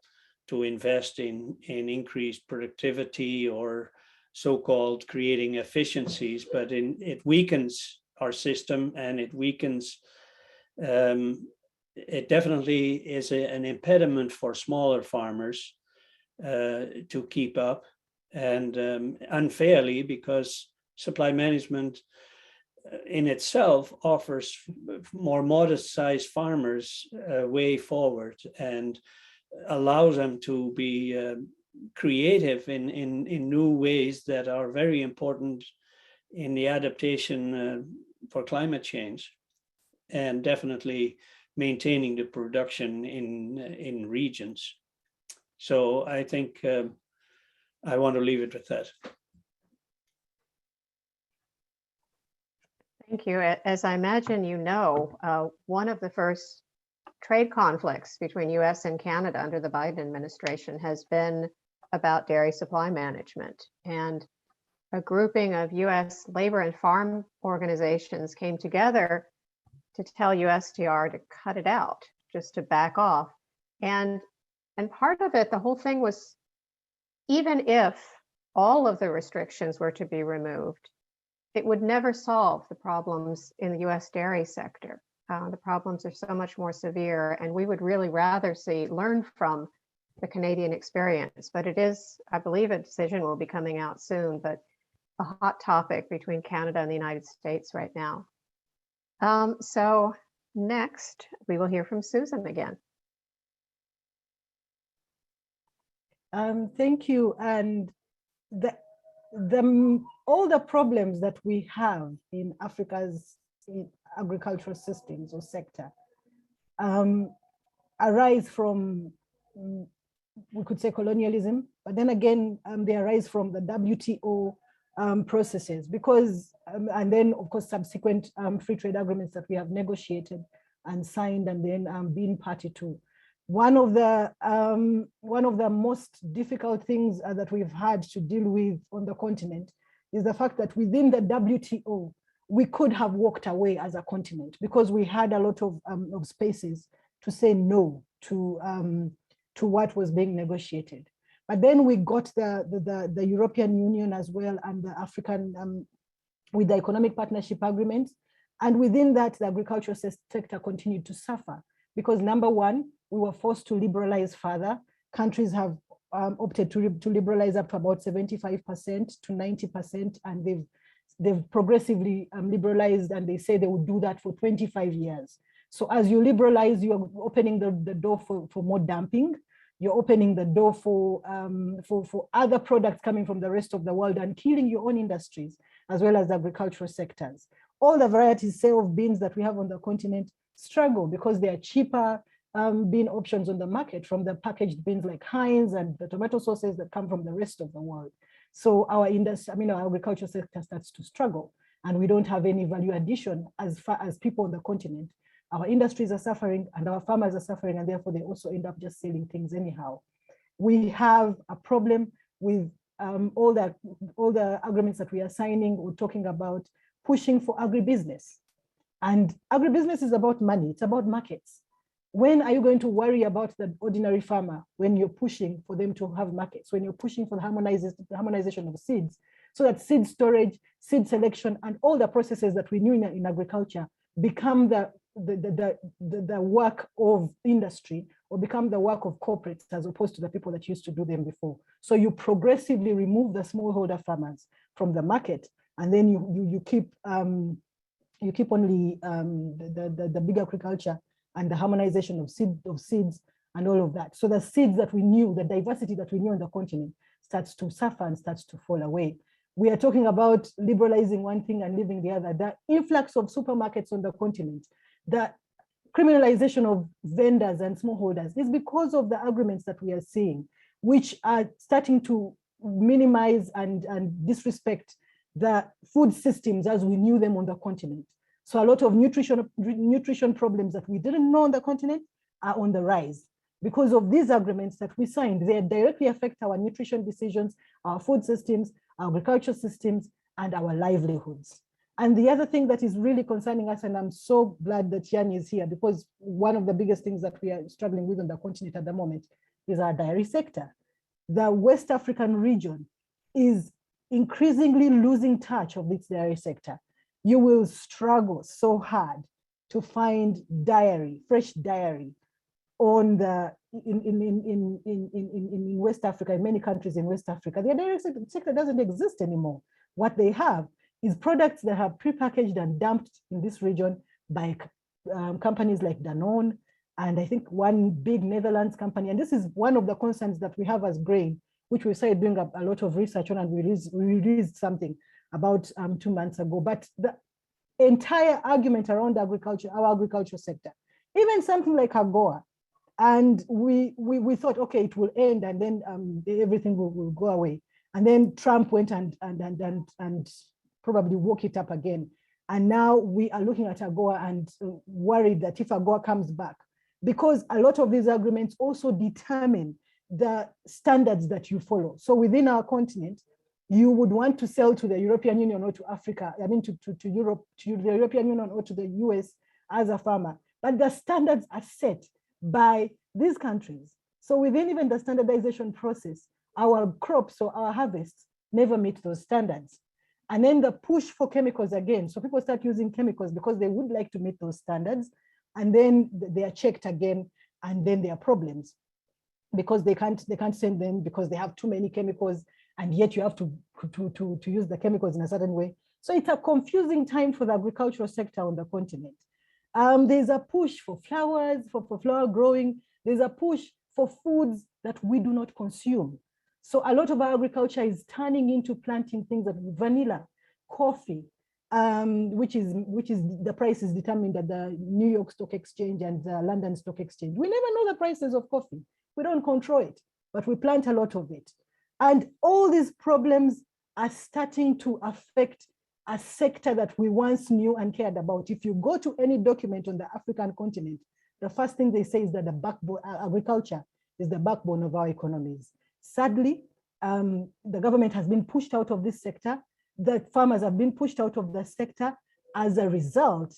invest in increased productivity or so-called creating efficiencies, but it weakens our system, and it weakens, it definitely is an impediment for smaller farmers to keep up, and unfairly, because supply management in itself offers more modest-sized farmers a way forward and allows them to be creative in new ways that are very important in the adaptation for climate change, and definitely maintaining the production in regions. So I think I want to leave it with that. Thank you. As I imagine you know, one of the first trade conflicts between US and Canada under the Biden administration has been about dairy supply management. And a grouping of US labor and farm organizations came together to tell USTR to cut it out, just to back off. And And part of it, the whole thing was, even if all of the restrictions were to be removed, it would never solve the problems in the US dairy sector. The problems are so much more severe, and we would really rather learn from the Canadian experience. But it is, I believe a decision will be coming out soon, but a hot topic between Canada and the United States right now. So next, we will hear from Susan again. Thank you. And all the problems that we have in Africa's agricultural systems or sector arise from, we could say, colonialism, but then again, they arise from the WTO processes, because, and then of course, subsequent free trade agreements that we have negotiated and signed and then been party to. One of the most difficult things that we've had to deal with on the continent is the fact that within the WTO, we could have walked away as a continent because we had a lot of spaces to say no to what was being negotiated. But then we got the European Union as well, and the African, with the economic partnership agreements. And within that, the agricultural sector continued to suffer because, number one, we were forced to liberalize further. Countries have opted to liberalize up to about 75% to 90%, and they've progressively liberalized, and they say they will do that for 25 years. So as you liberalize, you're opening the door for more dumping. You're opening the door for other products coming from the rest of the world and killing your own industries, as well as agricultural sectors. All the varieties, say, of beans that we have on the continent struggle because they are cheaper bean options on the market from the packaged beans like Heinz and the tomato sauces that come from the rest of the world. So our industry, our agricultural sector starts to struggle, and we don't have any value addition as far as people on the continent. Our industries are suffering and our farmers are suffering, and therefore they also end up just selling things anyhow. We have a problem with all the agreements that we are signing or talking about pushing for agribusiness. And agribusiness is about money, it's about markets. When are you going to worry about the ordinary farmer when you're pushing for them to have markets, when you're pushing for the harmonization of seeds, so that seed storage, seed selection, and all the processes that we knew in agriculture become the work of industry or become the work of corporates as opposed to the people that used to do them before. So you progressively remove the smallholder farmers from the market, and then you keep only the big agriculture and the harmonization of seeds and all of that. So the seeds that we knew, the diversity that we knew on the continent starts to suffer and starts to fall away. We are talking about liberalizing one thing and leaving the other. The influx of supermarkets on the continent, the criminalization of vendors and smallholders is because of the agreements that we are seeing, which are starting to minimize and disrespect the food systems as we knew them on the continent. So a lot of nutrition problems that we didn't know on the continent are on the rise because of these agreements that we signed. They directly affect our nutrition decisions, our food systems, our agriculture systems, and our livelihoods. And the other thing that is really concerning us, and I'm so glad that Yanni is here, because one of the biggest things that we are struggling with on the continent at the moment is our dairy sector. The West African region is increasingly losing touch of its dairy sector. You will struggle so hard to find dairy, fresh dairy, in West Africa, in many countries in West Africa. The dairy sector doesn't exist anymore. What they have is products that are prepackaged and dumped in this region by companies like Danone, and I think one big Netherlands company. And this is one of the concerns that we have as Grain, which we started doing a lot of research on, and we released something about 2 months ago. But the entire argument around agriculture, our agriculture sector, even something like AGOA, and we thought, okay, it will end, and then everything will go away. And then Trump went and probably woke it up again. And now we are looking at AGOA and worried that if AGOA comes back, because a lot of these agreements also determine the standards that you follow. So within our continent, you would want to sell to the European Union or to Africa, to Europe, to the European Union or to the US as a farmer. But the standards are set by these countries. So within even the standardization process, our crops or our harvests never meet those standards. And then the push for chemicals again. So people start using chemicals because they would like to meet those standards. And then they are checked again, and then there are problems because they can't send them because they have too many chemicals, and yet you have to use the chemicals in a certain way. So it's a confusing time for the agricultural sector on the continent. There's a push for flowers, for flower growing. There's a push for foods that we do not consume. So a lot of our agriculture is turning into planting things like vanilla, coffee, which is the price is determined at the New York Stock Exchange and the London Stock Exchange. We never know the prices of coffee. We don't control it, but we plant a lot of it. And all these problems are starting to affect a sector that we once knew and cared about. If you go to any document on the African continent, the first thing they say is that the backbone, agriculture is the backbone of our economies. Sadly, the government has been pushed out of this sector. The farmers have been pushed out of the sector. As a result,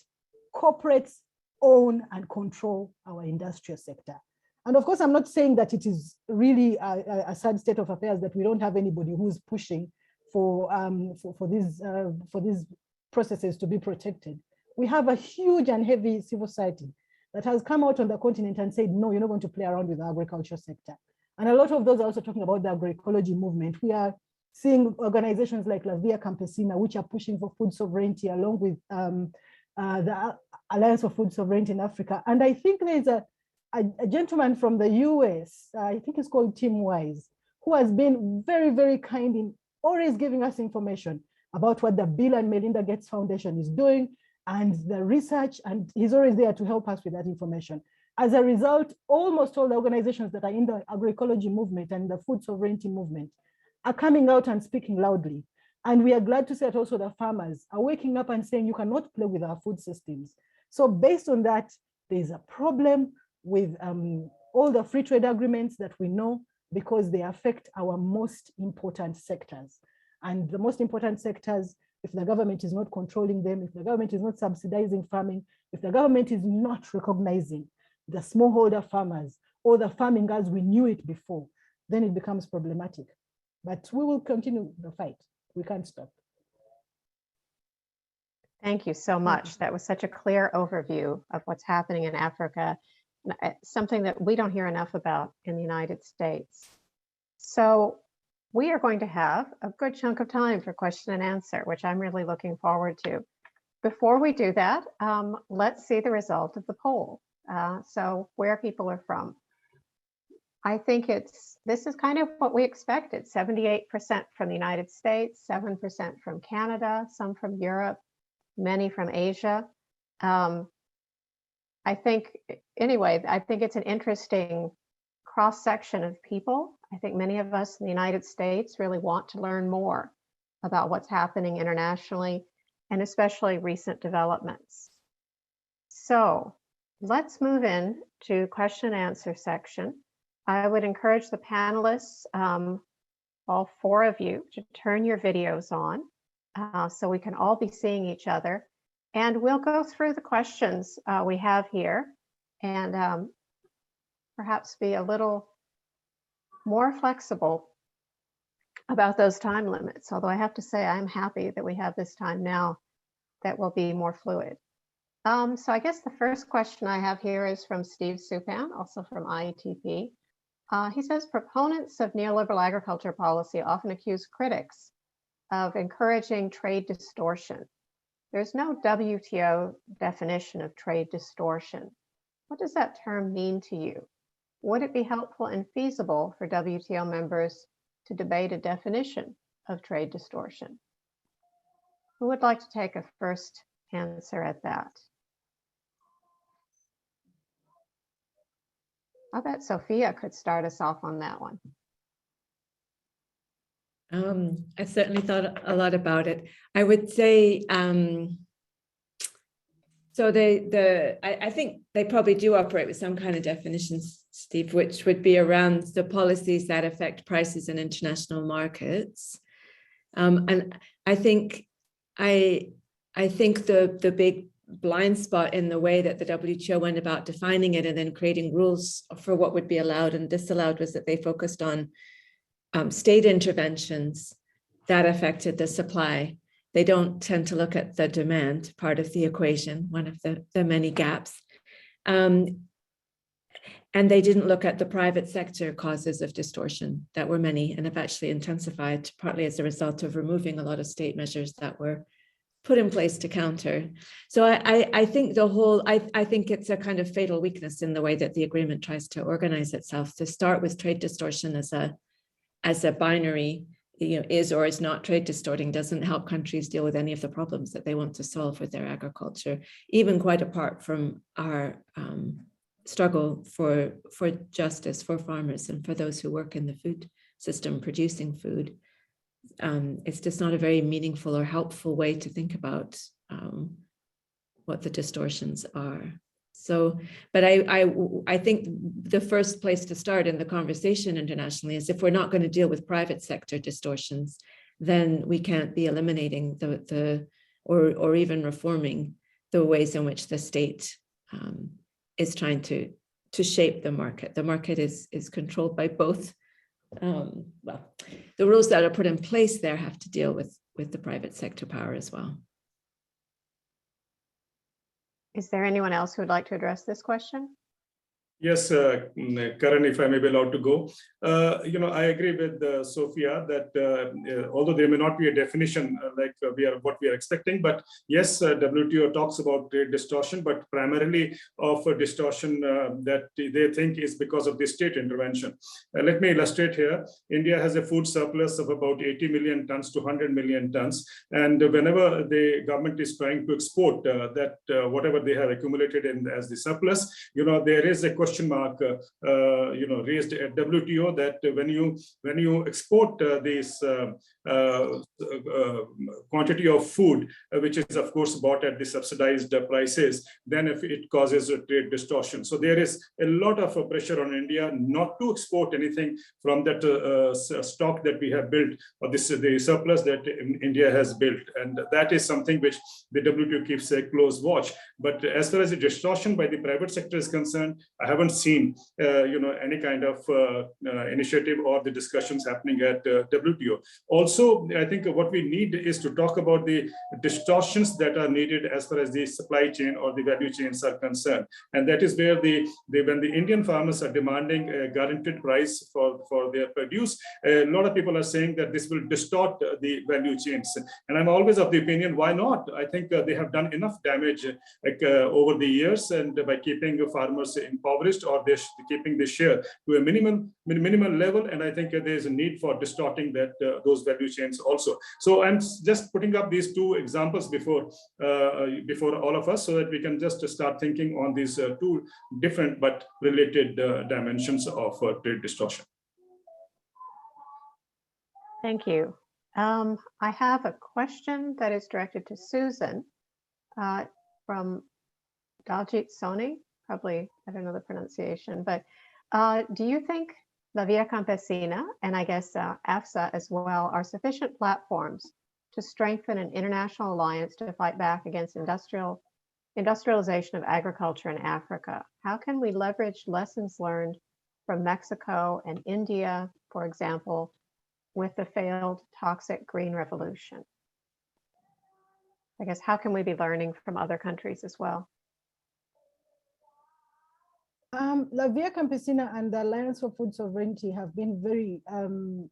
corporates own and control our industrial sector. And of course, I'm not saying that it is really a sad state of affairs that we don't have anybody who's pushing for these processes to be protected. We have a huge and heavy civil society that has come out on the continent and said, no, you're not going to play around with the agriculture sector. And a lot of those are also talking about the agroecology movement. We are seeing organizations like La Via Campesina, which are pushing for food sovereignty, along with the Alliance for Food Sovereignty in Africa. And I think there's a gentleman from the US, I think he's called Tim Wise, who has been very, very kind in always giving us information about what the Bill and Melinda Gates Foundation is doing and the research, and he's always there to help us with that information. As a result, almost all the organizations that are in the agroecology movement and the food sovereignty movement are coming out and speaking loudly. And we are glad to see that also the farmers are waking up and saying, you cannot play with our food systems. So based on that, there's a problem with all the free trade agreements that we know, because they affect our most important sectors. And the most important sectors, if the government is not controlling them, if the government is not subsidizing farming, if the government is not recognizing the smallholder farmers or the farming as we knew it before, then it becomes problematic. But we will continue the fight. We can't stop. Thank you so much. That was such a clear overview of what's happening in Africa, something that we don't hear enough about in the United States. So we are going to have a good chunk of time for question and answer, which I'm really looking forward to. Before we do that, let's see the result of the poll. So where people are from. I think this is kind of what we expected. 78% from the United States, 7% from Canada, some from Europe, many from Asia. I think it's an interesting cross-section of people. I think many of us in the United States really want to learn more about what's happening internationally, and especially recent developments. So let's move in to question and answer section. I would encourage the panelists, all four of you, to turn your videos on so we can all be seeing each other. And we'll go through the questions we have here and perhaps be a little more flexible about those time limits. Although I have to say, I'm happy that we have this time now that will be more fluid. So I guess the first question I have here is from Steve Supan, also from Iatp. He says, proponents of neoliberal agriculture policy often accuse critics of encouraging trade distortion. There's no WTO definition of trade distortion. What does that term mean to you? Would it be helpful and feasible for WTO members to debate a definition of trade distortion? Who would like to take a first answer at that? I bet Sophia could start us off on that one. I certainly thought a lot about it. I would say, so I think they probably do operate with some kind of definitions, Steve, which would be around the policies that affect prices in international markets. And I think the big blind spot in the way that the WTO went about defining it and then creating rules for what would be allowed and disallowed was that they focused on state interventions that affected the supply. They don't tend to look at the demand part of the equation, one of the many gaps. And they didn't look at the private sector causes of distortion that were many and have actually intensified partly as a result of removing a lot of state measures that were put in place to counter. So I think I think it's a kind of fatal weakness in the way that the agreement tries to organize itself, to start with trade distortion as a binary, is or is not trade distorting, doesn't help countries deal with any of the problems that they want to solve with their agriculture, even quite apart from our struggle for justice for farmers and for those who work in the food system producing food. It's just not a very meaningful or helpful way to think about what the distortions are. So, but I think the first place to start in the conversation internationally is if we're not going to deal with private sector distortions, then we can't be eliminating or even reforming the ways in which the state is trying to shape the market. The market is controlled by both. Well, the rules that are put in place there have to deal with the private sector power as well. Is there anyone else who would like to address this question? Yes, Karan, if I may be allowed to go. I agree with Sophia that although there may not be a definition like what we are expecting, but yes, WTO talks about trade distortion, but primarily of a distortion that they think is because of the state intervention. Let me illustrate here. India has a food surplus of about 80 million tons to 100 million tons. And whenever the government is trying to export whatever they have accumulated as the surplus, there is a question mark, raised at WTO that when you export this quantity of food, which is of course bought at the subsidized prices, then if it causes a trade distortion. So there is a lot of pressure on India not to export anything from that stock that we have built, or the surplus that India has built, and that is something which the WTO keeps a close watch. But as far as the distortion by the private sector is concerned, I haven't seen any kind of initiative or the discussions happening at WTO. Also, I think what we need is to talk about the distortions that are needed as far as the supply chain or the value chains are concerned, and that is where when the Indian farmers are demanding a guaranteed price for their produce, a lot of people are saying that this will distort the value chains, and I'm always of the opinion, why not? I think they have done enough damage over the years, and by keeping farmers impoverished or keeping the share to a minimal level, and I think there is a need for distorting those value chains also. So I'm just putting up these two examples before all of us, so that we can just start thinking on these two different but related dimensions of trade distortion. Thank you. I have a question that is directed to Susan from Daljit Soni. Probably, I don't know the pronunciation, but do you think La Via Campesina, and I guess AFSA as well, are sufficient platforms to strengthen an international alliance to fight back against industrialization of agriculture in Africa? How can we leverage lessons learned from Mexico and India, for example, with the failed toxic green revolution? I guess, how can we be learning from other countries as well? La Via Campesina and the Alliance for Food Sovereignty have been very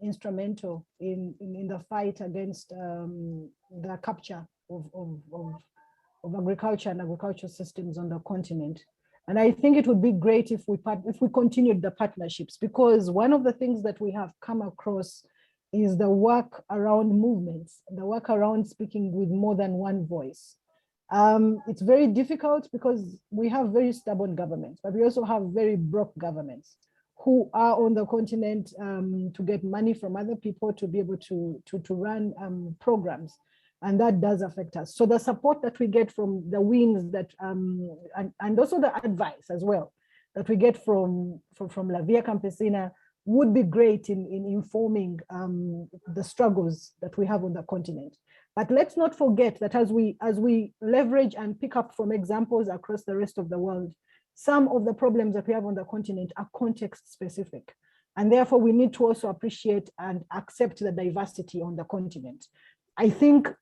instrumental in the fight against the capture of agriculture and agricultural systems on the continent. And I think it would be great if we continued the partnerships, because one of the things that we have come across is the work around movements, the work around speaking with more than one voice. It's very difficult because we have very stubborn governments, but we also have very broke governments who are on the continent to get money from other people to be able to run programs. And that does affect us. So the support that we get from the wings that, and also the advice as well, that we get from La Via Campesina would be great in informing the struggles that we have on the continent. But let's not forget that as we leverage and pick up from examples across the rest of the world, some of the problems that we have on the continent are context specific. And therefore we need to also appreciate and accept the diversity on the continent. I think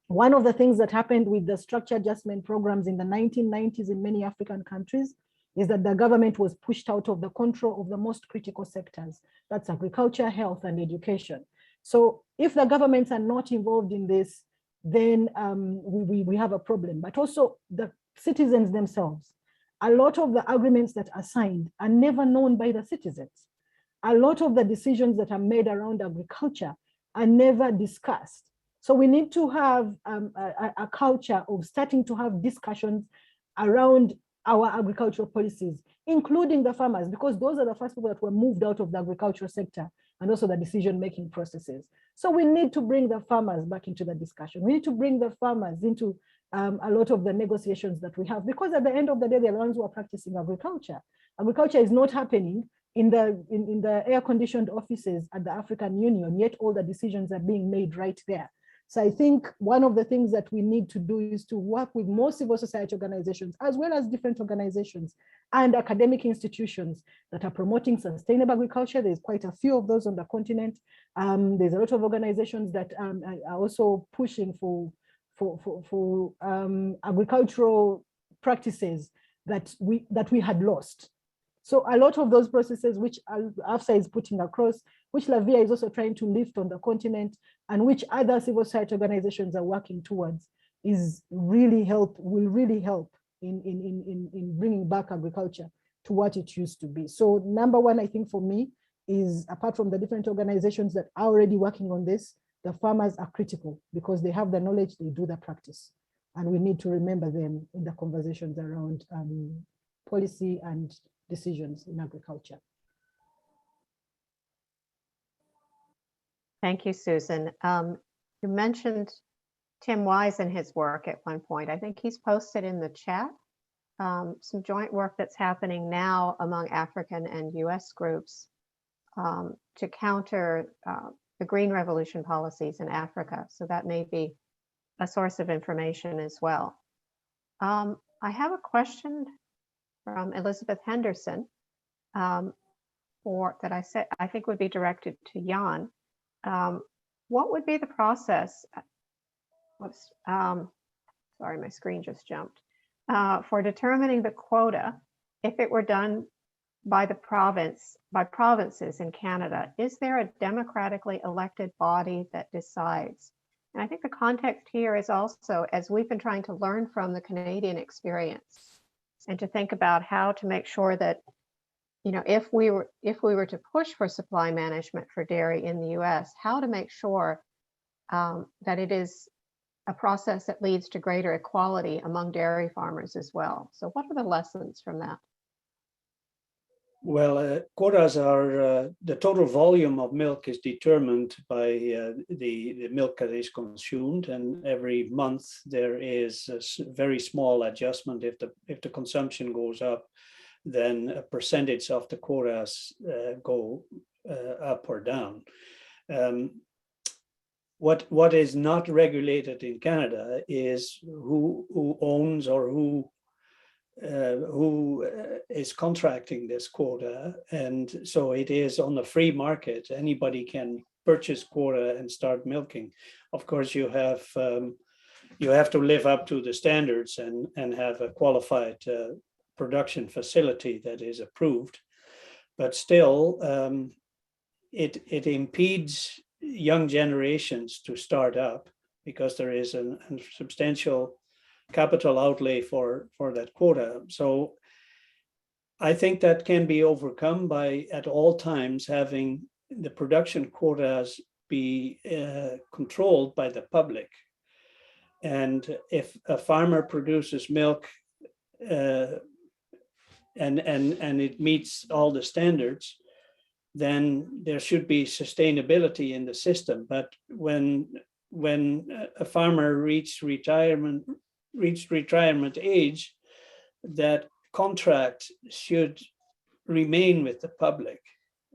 one of the things that happened with the structure adjustment programs in the 1990s in many African countries is that the government was pushed out of the control of the most critical sectors. That's agriculture, health, and education. So if the governments are not involved in this, then we have a problem. But also the citizens themselves. A lot of the agreements that are signed are never known by the citizens. A lot of the decisions that are made around agriculture are never discussed. So we need to have a culture of starting to have discussions around our agricultural policies, including the farmers, because those are the first people that were moved out of the agricultural sector and also the decision-making processes. So we need to bring the farmers back into the discussion. We need to bring the farmers into a lot of the negotiations that we have, because at the end of the day, they're the ones who are practicing agriculture. Agriculture is not happening in the air-conditioned offices at the African Union, yet all the decisions are being made right there. So I think one of the things that we need to do is to work with more civil society organizations, as well as different organizations and academic institutions that are promoting sustainable agriculture. There's quite a few of those on the continent. There's a lot of organizations that are also pushing for agricultural practices that we had lost. So a lot of those processes which AFSA is putting across, which Lavia is also trying to lift on the continent, and which other civil society organizations are working towards, will really help in bringing back agriculture to what it used to be. So number one, I think for me, is apart from the different organizations that are already working on this, the farmers are critical because they have the knowledge, they do the practice. And we need to remember them in the conversations around policy and decisions in agriculture. Thank you, Susan. You mentioned Tim Wise and his work at one point. I think he's posted in the chat some joint work that's happening now among African and US groups to counter the Green Revolution policies in Africa. So that may be a source of information as well. I have a question from Elizabeth Henderson that I think would be directed to Jan. What would be the process? Sorry, my screen just jumped. For determining the quota, if it were done by provinces in Canada, is there a democratically elected body that decides? And I think the context here is also, as we've been trying to learn from the Canadian experience, and to think about how to make sure that, you know, if we were to push for supply management for dairy in the US, how to make sure that it is a process that leads to greater equality among dairy farmers as well. So what are the lessons from that? Well, quotas are, the total volume of milk is determined by the milk that is consumed, and every month there is a very small adjustment. If the consumption goes up, then a percentage of the quotas go up or down. What is not regulated in Canada is who owns or who is contracting this quota, and so it is on the free market. Anybody can purchase quota and start milking. Of course, you have to live up to the standards and have a qualified production facility that is approved, but still it impedes young generations to start up because there is a substantial capital outlay for that quota. So I think that can be overcome by at all times having the production quotas be controlled by the public. And if a farmer produces milk and it meets all the standards, then there should be sustainability in the system. But when a farmer reached retirement age, that contract should remain with the public,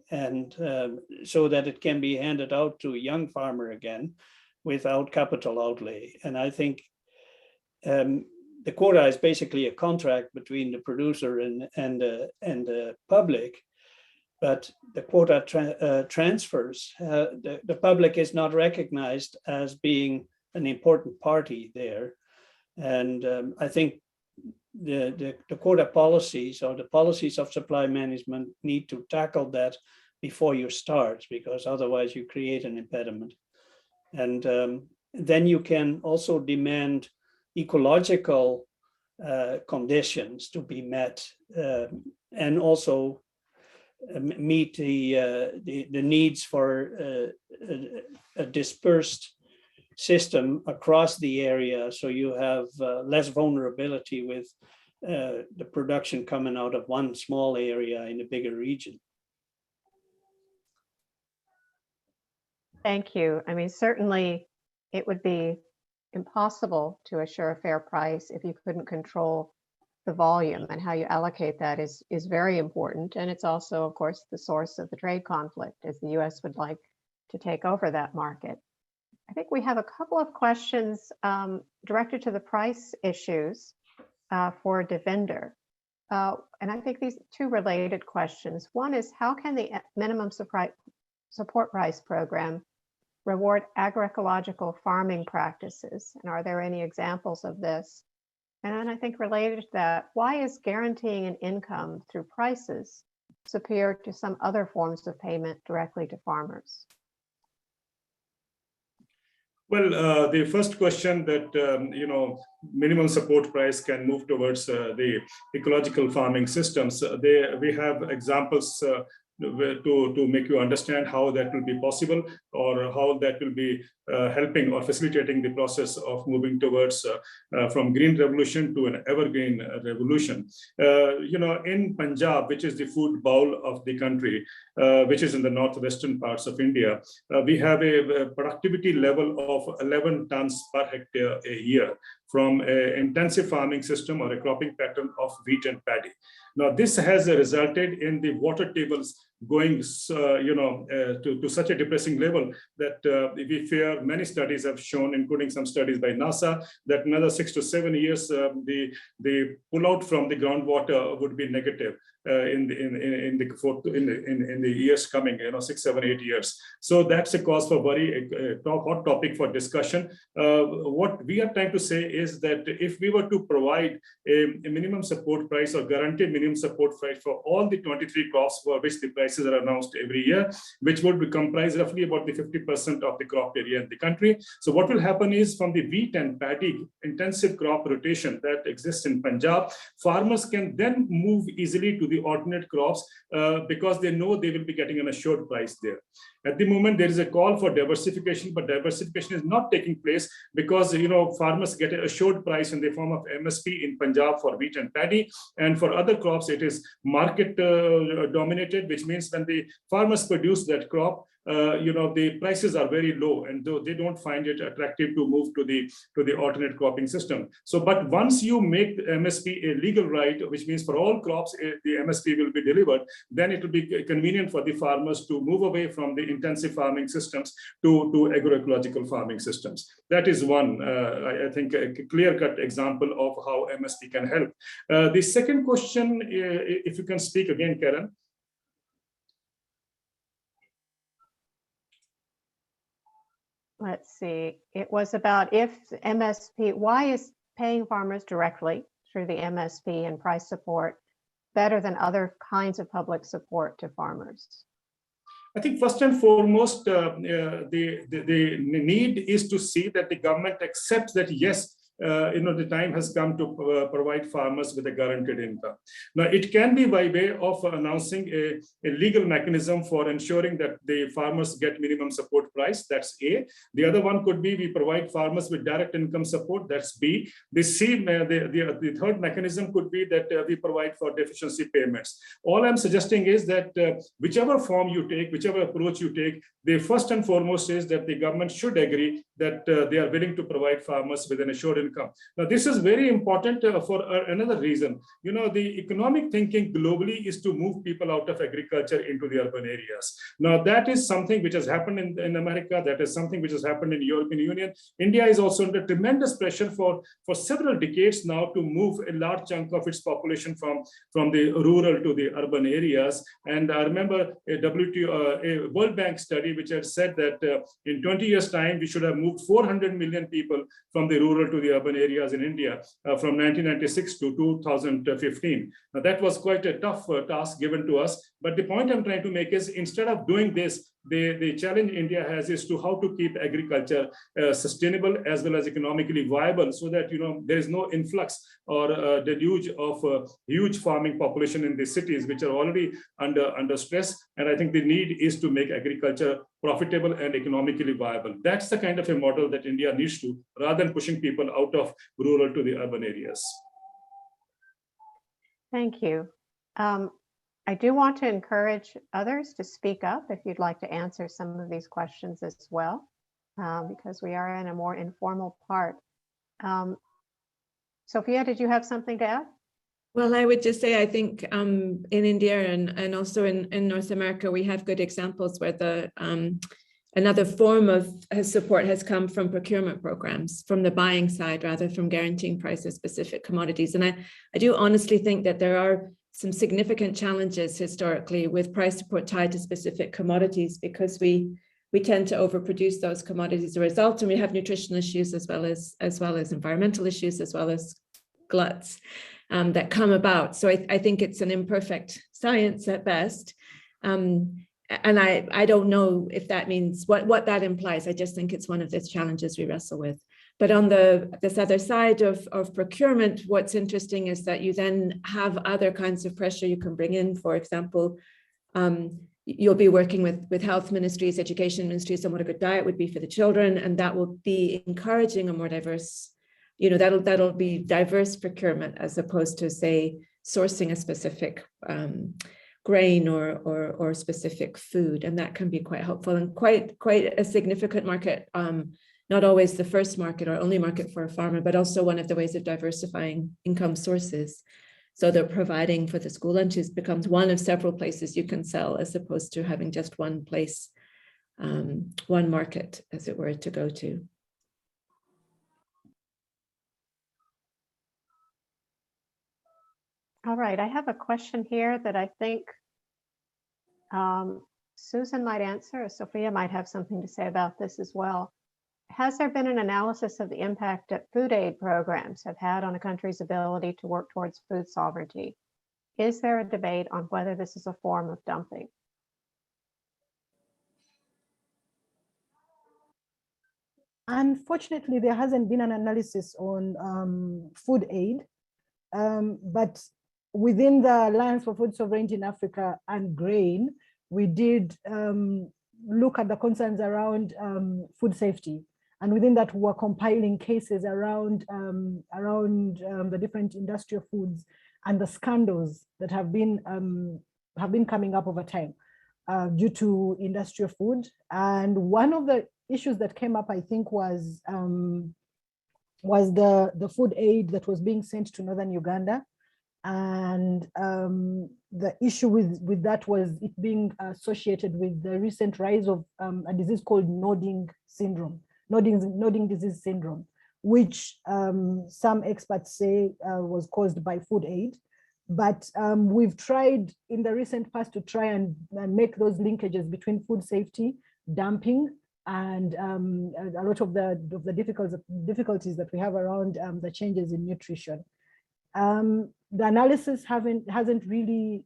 and so that it can be handed out to a young farmer again, without capital outlay. And I think the quota is basically a contract between the producer and the public, but the quota transfers, the public is not recognized as being an important party there. And I think the quota policies or the policies of supply management need to tackle that before you start, because otherwise you create an impediment. And then you can also demand ecological conditions to be met, and also meet the needs for a dispersed system across the area, so you have less vulnerability with the production coming out of one small area in a bigger region. Thank you. I mean, certainly it would be impossible to assure a fair price if you couldn't control the volume, and how you allocate that is very important. And it's also, of course, the source of the trade conflict, as the US would like to take over that market. I think we have a couple of questions directed to the price issues for Davinder. And I think these two related questions. One is, how can the minimum support price program reward agroecological farming practices? And are there any examples of this? And then I think related to that, why is guaranteeing an income through prices superior to some other forms of payment directly to farmers? Well, the first question that, minimum support price can move towards the ecological farming systems. We have examples to make you understand how that will be possible, or how that will be helping or facilitating the process of moving towards from green revolution to an evergreen revolution. In Punjab, which is the food bowl of the country, which is in the northwestern parts of India, we have a productivity level of 11 tons per hectare a year from an intensive farming system or a cropping pattern of wheat and paddy. Now, this has resulted in the water tables going, to such a depressing level that we fear, many studies have shown, including some studies by NASA, that another 6 to 7 years, the pullout from the groundwater would be negative in the years coming, 6, 7, 8 years. So that's a cause for worry, a hot topic for discussion. What we are trying to say is that if we were to provide a minimum support price or guaranteed minimum support price for all the 23 crops for which the prices are announced every year, which would comprise roughly about the 50% of the crop area in the country. So what will happen is, from the wheat and paddy intensive crop rotation that exists in Punjab, farmers can then move easily to the alternate crops because they know they will be getting an assured price there. At the moment, there is a call for diversification, but diversification is not taking place because farmers get an assured price in the form of MSP in Punjab for wheat and paddy, and for other crops it is market dominated, which means when the farmers produce that crop, the prices are very low, and they don't find it attractive to move to the alternate cropping system. So, but once you make MSP a legal right, which means for all crops the MSP will be delivered, then it will be convenient for the farmers to move away from the intensive farming systems to agroecological farming systems. That is one, I think, a clear-cut example of how MSP can help. The second question, if you can speak again, Karen. Let's see, it was about if MSP, why is paying farmers directly through the MSP and price support better than other kinds of public support to farmers? I think first and foremost, the need is to see that the government accepts that, yes, the time has come to provide farmers with a guaranteed income. Now, it can be by way of announcing a legal mechanism for ensuring that the farmers get minimum support price. That's A. The other one could be we provide farmers with direct income support. That's B. The C, the third mechanism could be that we provide for deficiency payments. All I'm suggesting is that whichever form you take, whichever approach you take, the first and foremost is that the government should agree that they are willing to provide farmers with an assured income. Now, this is very important for another reason. You know, the economic thinking globally is to move people out of agriculture into the urban areas. Now, that is something which has happened in America. That is something which has happened in the European Union. India is also under tremendous pressure for several decades now to move a large chunk of its population from the rural to the urban areas. And I remember a World Bank study which had said that in 20 years' time, we should have moved 400 million people from the rural to the urban areas in India from 1996 to 2015. Now, that was quite a tough task given to us. But the point I'm trying to make is, instead of doing this, the challenge India has is to how to keep agriculture sustainable as well as economically viable, so that, you know, there is no influx or deluge of huge farming population in the cities, which are already under stress. And I think the need is to make agriculture profitable and economically viable. That's the kind of a model that India needs to, rather than pushing people out of rural to the urban areas. Thank you. I do want to encourage others to speak up if you'd like to answer some of these questions as well, because we are in a more informal part. Sophia, did you have something to add? Well, I would just say, I think in India and also in North America, we have good examples where the another form of support has come from procurement programs, from the buying side, rather from guaranteeing prices specific commodities. And I do honestly think that there are some significant challenges historically with price support tied to specific commodities, because we tend to overproduce those commodities as a result, and we have nutritional issues as well as environmental issues, as well as gluts that come about. So I think it's an imperfect science at best. And I don't know if that means what that implies. I just think it's one of the challenges we wrestle with. But on this other side of procurement, what's interesting is that you then have other kinds of pressure you can bring in. For example, you'll be working with health ministries, education ministries, on what a good diet would be for the children, and that will be encouraging a more diverse, you know, that'll be diverse procurement, as opposed to, say, sourcing a specific grain or specific food, and that can be quite helpful and quite a significant market. Not always the first market or only market for a farmer, but also one of the ways of diversifying income sources. So that providing for the school lunches becomes one of several places you can sell, as opposed to having just one place, one market, as it were, to go to. All right, I have a question here that I think Susan might answer, or Sophia might have something to say about this as well. Has there been an analysis of the impact that food aid programs have had on a country's ability to work towards food sovereignty? Is there a debate on whether this is a form of dumping? Unfortunately, there hasn't been an analysis on food aid, but within the Alliance for Food Sovereignty in Africa and grain, we did look at the concerns around food safety. And within that, we were compiling cases around the different industrial foods and the scandals that have been coming up over time due to industrial food. And one of the issues that came up, I think, was the food aid that was being sent to northern Uganda. And the issue with that was it being associated with the recent rise of a disease called nodding disease syndrome, which some experts say was caused by food aid. But we've tried in the recent past to try and make those linkages between food safety, dumping, and a lot of the difficulties that we have around the changes in nutrition. The analysis hasn't really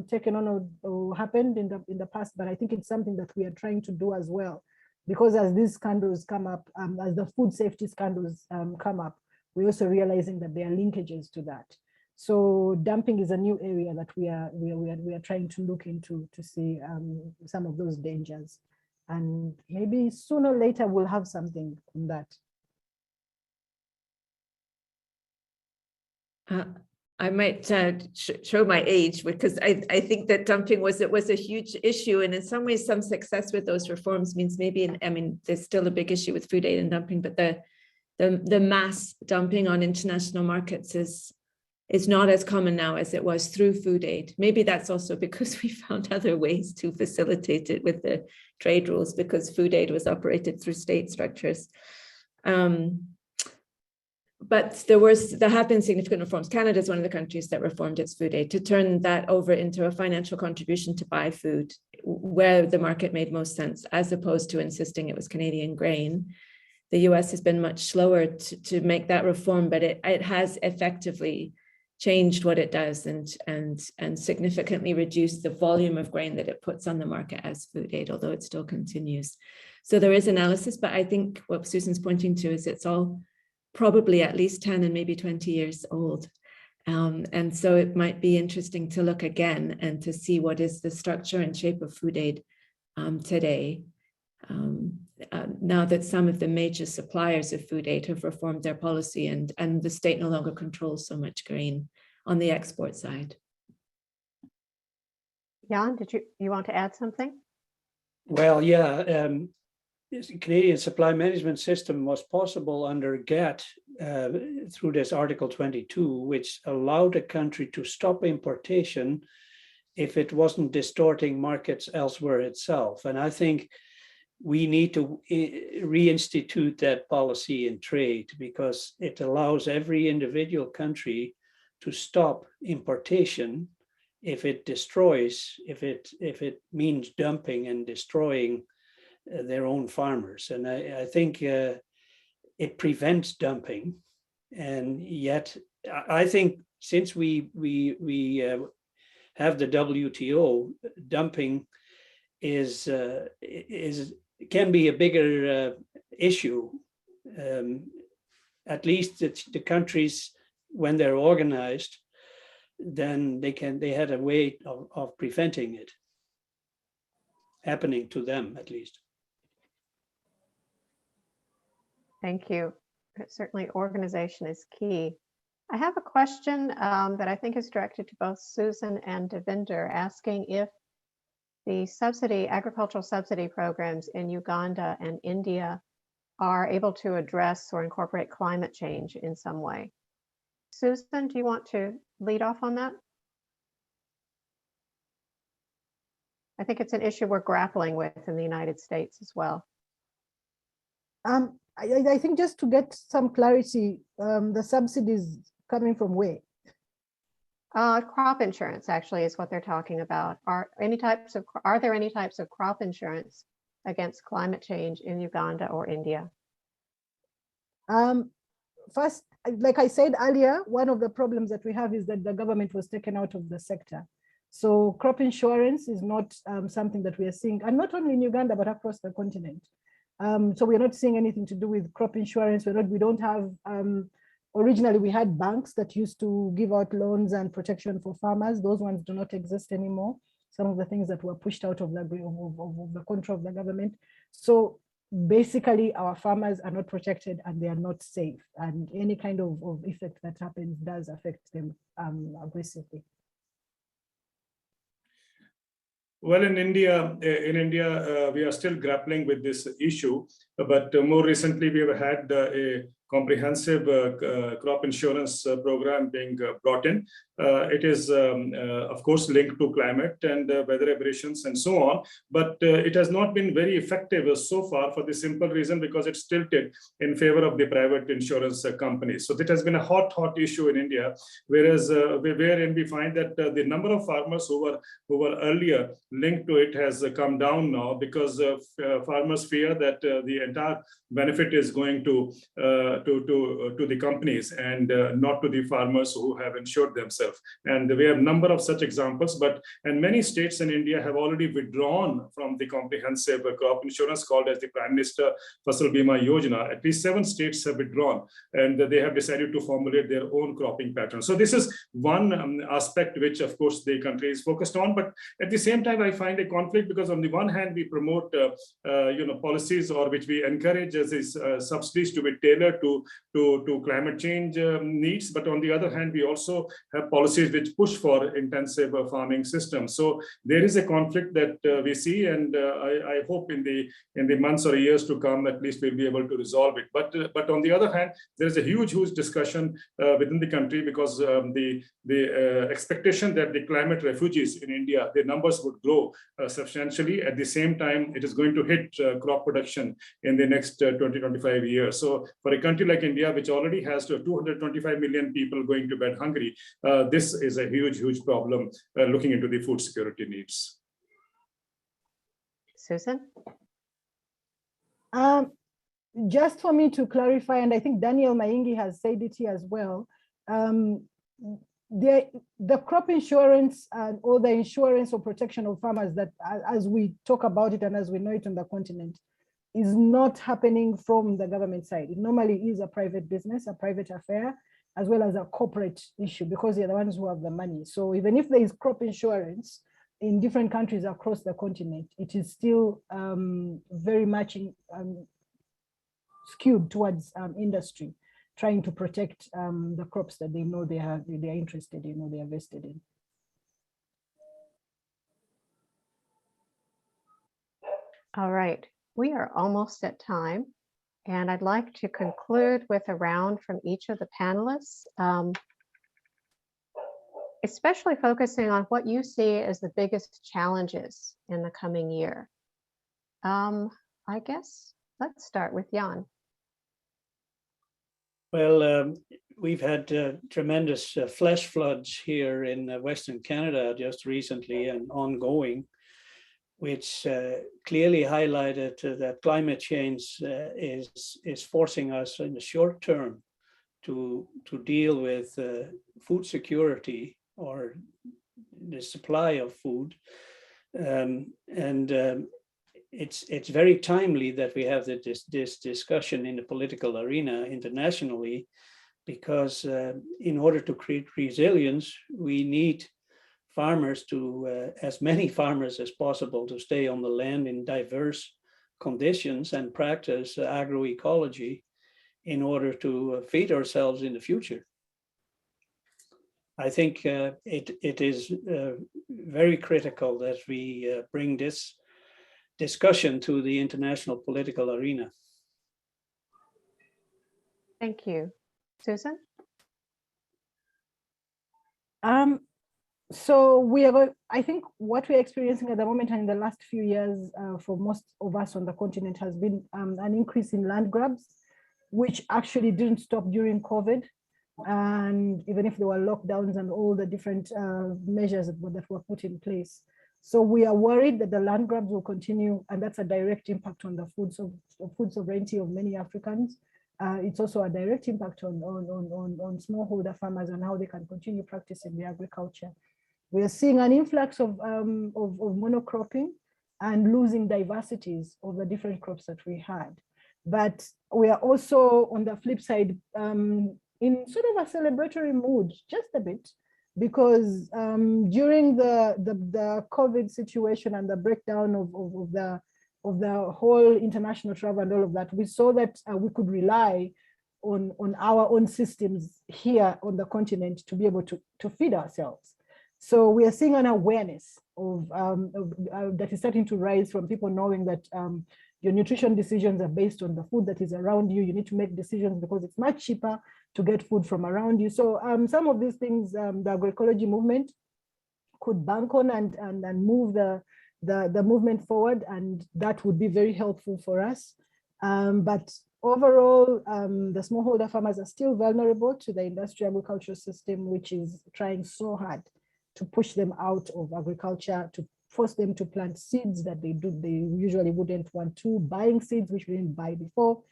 taken on or happened in the past, but I think it's something that we are trying to do as well, because as these scandals come up, as the food safety scandals come up, we're also realizing that there are linkages to that. So dumping is a new area that we are trying to look into to see some of those dangers, and maybe sooner or later we'll have something on that. I might show my age, because I think that dumping was a huge issue, and in some ways, some success with those reforms means maybe, I mean, there's still a big issue with food aid and dumping, but the mass dumping on international markets is not as common now as it was through food aid. Maybe that's also because we found other ways to facilitate it with the trade rules, because food aid was operated through state structures. But there have been significant reforms. Canada is one of the countries that reformed its food aid to turn that over into a financial contribution to buy food where the market made most sense, as opposed to insisting it was Canadian grain. The US has been much slower to make that reform, but it has effectively changed what it does and significantly reduced the volume of grain that it puts on the market as food aid, although it still continues. So there is analysis, but I think what Susan's pointing to is it's all probably at least 10 and maybe 20 years old. And so it might be interesting to look again and to see what is the structure and shape of food aid today. Now that some of the major suppliers of food aid have reformed their policy and the state no longer controls so much grain on the export side. Jan, you want to add something? Well, yeah, Canadian supply management system was possible under GATT through this Article 22, which allowed a country to stop importation if it wasn't distorting markets elsewhere itself. And I think we need to reinstitute that policy in trade, because it allows every individual country to stop importation if it destroys, if it means dumping and destroying their own farmers. And I think it prevents dumping. And yet I think since we have the WTO, dumping can be a bigger issue. At least it's the countries, when they're organized, then they had a way of preventing it happening to them, at least. Thank you. Certainly organization is key. I have a question that I think is directed to both Susan and Davinder, asking if the agricultural subsidy programs in Uganda and India are able to address or incorporate climate change in some way. Susan, do you want to lead off on that? I think it's an issue we're grappling with in the United States as well. I think just to get some clarity, the subsidies coming from where? Crop insurance actually is what they're talking about. Are there any types of crop insurance against climate change in Uganda or India? First, like I said earlier, one of the problems that we have is that the government was taken out of the sector. So crop insurance is not something that we are seeing, and not only in Uganda, but across the continent. So we're not seeing anything to do with crop insurance. We don't have, originally we had banks that used to give out loans and protection for farmers. Those ones do not exist anymore. Some of the things that were pushed out of the control of the government. So basically our farmers are not protected and they are not safe. And any kind of effect that happens does affect them aggressively. Well, in India, we are still grappling with this issue, but more recently we have had a comprehensive crop insurance program being brought in. It is, of course, linked to climate and weather aberrations and so on, but it has not been very effective so far for the simple reason because it's tilted in favor of the private insurance companies. So that has been a hot issue in India, whereas wherein we find that the number of farmers who were earlier linked to it has come down now because farmers fear that the entire benefit is going to the companies and not to the farmers who have insured themselves. And we have a number of such examples, and many states in India have already withdrawn from the comprehensive crop insurance called as the Prime Minister Fasal Bima Yojana. At least 7 states have withdrawn and they have decided to formulate their own cropping pattern. So this is one aspect which of course the country is focused on, but at the same time I find a conflict because on the one hand we promote policies or which we encourage as these subsidies to be tailored to climate change needs. But on the other hand, we also have policies which push for intensive farming systems. So there is a conflict that we see, and I hope in the months or years to come, at least we'll be able to resolve it. But on the other hand, there's a huge discussion within the country, because the expectation that the climate refugees in India, their numbers would grow substantially. At the same time, it is going to hit crop production in the next 20-25 years. So for a country like India, which already has 225 million people going to bed hungry, this is a huge problem looking into the food security needs. Susan? Just for me to clarify, and I think Daniel Maingi has said it here as well, the crop insurance or the insurance or protection of farmers, that as we talk about it and as we know it on the continent, is not happening from the government side. It normally is a private business, a private affair, as well as a corporate issue, because they're the ones who have the money. So even if there is crop insurance in different countries across the continent, it is still very much skewed towards industry, trying to protect the crops that they know they are interested in or they are vested in. All right, we are almost at time, and I'd like to conclude with a round from each of the panelists, especially focusing on what you see as the biggest challenges in the coming year. I guess let's start with Jan. Well, we've had tremendous flash floods here in Western Canada just recently and ongoing, which clearly highlighted that climate change is forcing us in the short term to deal with food security or the supply of food. It's very timely that we have this discussion in the political arena internationally, because in order to create resilience, we need farmers to, as many farmers as possible, to stay on the land in diverse conditions and practice agroecology in order to feed ourselves in the future. I think it is very critical that we bring this discussion to the international political arena. Thank you. Susan? So we are, I think what we're experiencing at the moment and in the last few years for most of us on the continent has been an increase in land grabs, which actually didn't stop during COVID. And even if there were lockdowns and all the different measures that were put in place. So we are worried that the land grabs will continue, and that's a direct impact on the food sovereignty of many Africans. It's also a direct impact on smallholder farmers and how they can continue practicing their agriculture. We are seeing an influx of monocropping and losing diversities of the different crops that we had. But we are also, on the flip side, in sort of a celebratory mood, just a bit, because during the COVID situation and the breakdown of the whole international travel and all of that, we saw that we could rely on our own systems here on the continent to be able to feed ourselves. So we are seeing an awareness of that is starting to rise from people knowing that your nutrition decisions are based on the food that is around you. You need to make decisions because it's much cheaper to get food from around you. So some of these things, the agroecology movement could bank on and move the movement forward, and that would be very helpful for us. But overall, the smallholder farmers are still vulnerable to the industrial agricultural system, which is trying so hard to push them out of agriculture, to force them to plant seeds that they usually wouldn't want to, buying seeds which we didn't buy before.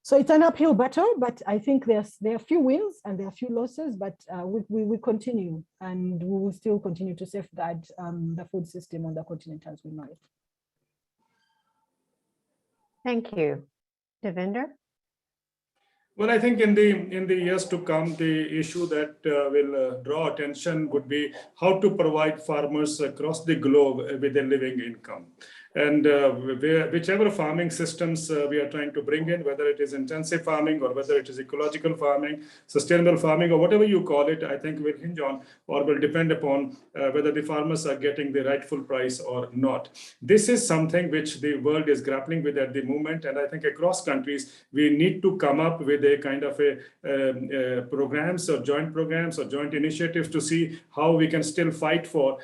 So it's an uphill battle, but I think there are a few wins and there are a few losses, but we continue, and we will still continue to safeguard the food system on the continent as we know it. Thank you. Davinder? Well, I think in the years to come, the issue that will draw attention would be how to provide farmers across the globe with a living income. And whichever farming systems we are trying to bring in, whether it is intensive farming or whether it is ecological farming, sustainable farming, or whatever you call it, I think will hinge on or will depend upon whether the farmers are getting the rightful price or not. This is something which the world is grappling with at the moment. And I think across countries, we need to come up with a kind of programs or joint initiatives to see how we can still fight for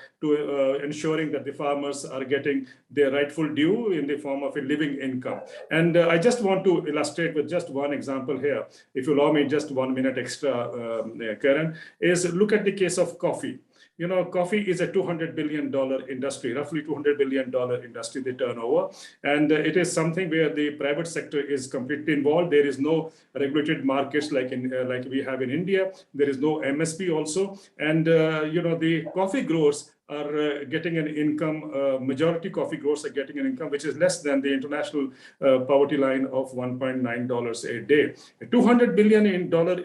ensuring that the farmers are getting their rightful due in the form of a living income. And I just want to illustrate with just one example here, if you allow me just 1 minute extra, Karen, is look at the case of coffee. You know, coffee is a $200 billion industry, roughly $200 billion industry, the turnover. And it is something where the private sector is completely involved. There is no regulated markets like we have in India. There is no MSP also. And, the coffee growers are getting an income, majority coffee growers are getting an income which is less than the international poverty line of $1.9 a day. A $200 billion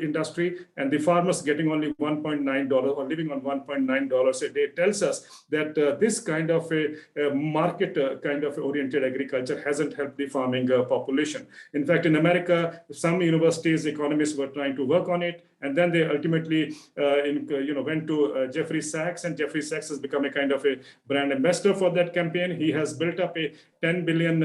industry, and the farmers getting only $1.9 or living on $1.9 a day tells us that this kind of a market kind of oriented agriculture hasn't helped the farming population. In fact, in America, some universities, economists were trying to work on it, and then they ultimately went to Jeffrey Sachs, and Jeffrey Sachs has become a kind of a brand ambassador for that campaign. He has built up a $10 billion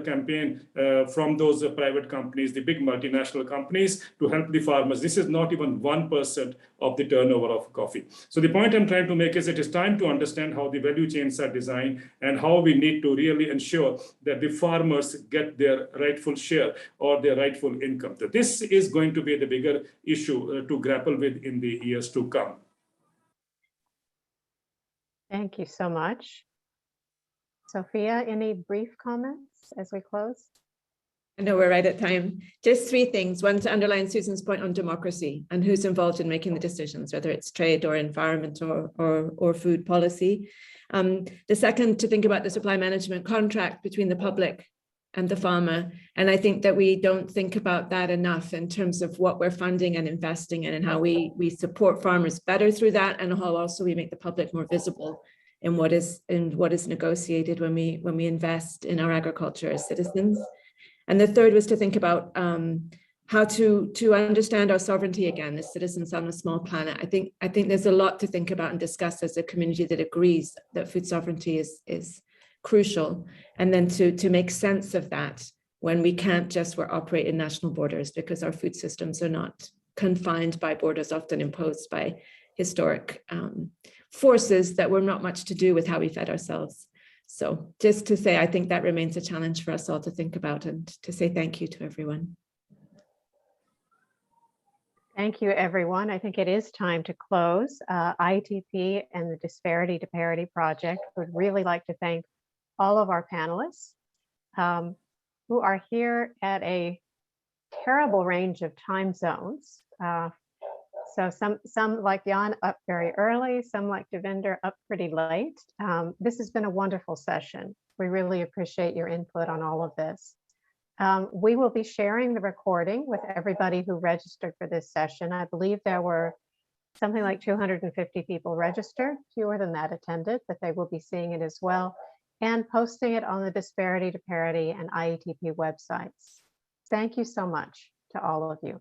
campaign from those private companies, the big multinational companies, to help the farmers. This is not even 1% of the turnover of coffee. So the point I'm trying to make is it is time to understand how the value chains are designed and how we need to really ensure that the farmers get their rightful share or their rightful income. So this is going to be the bigger issue to grapple with in the years to come. Thank you so much. Sophia, any brief comments as we close? I know we're right at time. Just three things. One, to underline Susan's point on democracy and who's involved in making the decisions, whether it's trade or environment or food policy. The second, to think about the supply management contract between the public and the farmer. And I think that we don't think about that enough in terms of what we're funding and investing in and how we support farmers better through that, and how also we make the public more visible in what is negotiated when we invest in our agriculture as citizens. And the third was to think about how to understand our sovereignty again as citizens on a small planet. I think there's a lot to think about and discuss as a community that agrees that food sovereignty is crucial, and then to make sense of that when we can't just operate in national borders, because our food systems are not confined by borders often imposed by historic forces that were not much to do with how we fed ourselves. So just to say, I think that remains a challenge for us all to think about, and to say thank you to everyone. Thank you, everyone. I think it is time to close. Iatp and the Disparity to Parity project would really like to thank all of our panelists who are here at a terrible range of time zones. So some like Jan up very early, some like Davinder up pretty late. This has been a wonderful session. We really appreciate your input on all of this. We will be sharing the recording with everybody who registered for this session. I believe there were something like 250 people registered, fewer than that attended, but they will be seeing it as well, and posting it on the Disparity to Parity and IATP websites. Thank you so much to all of you.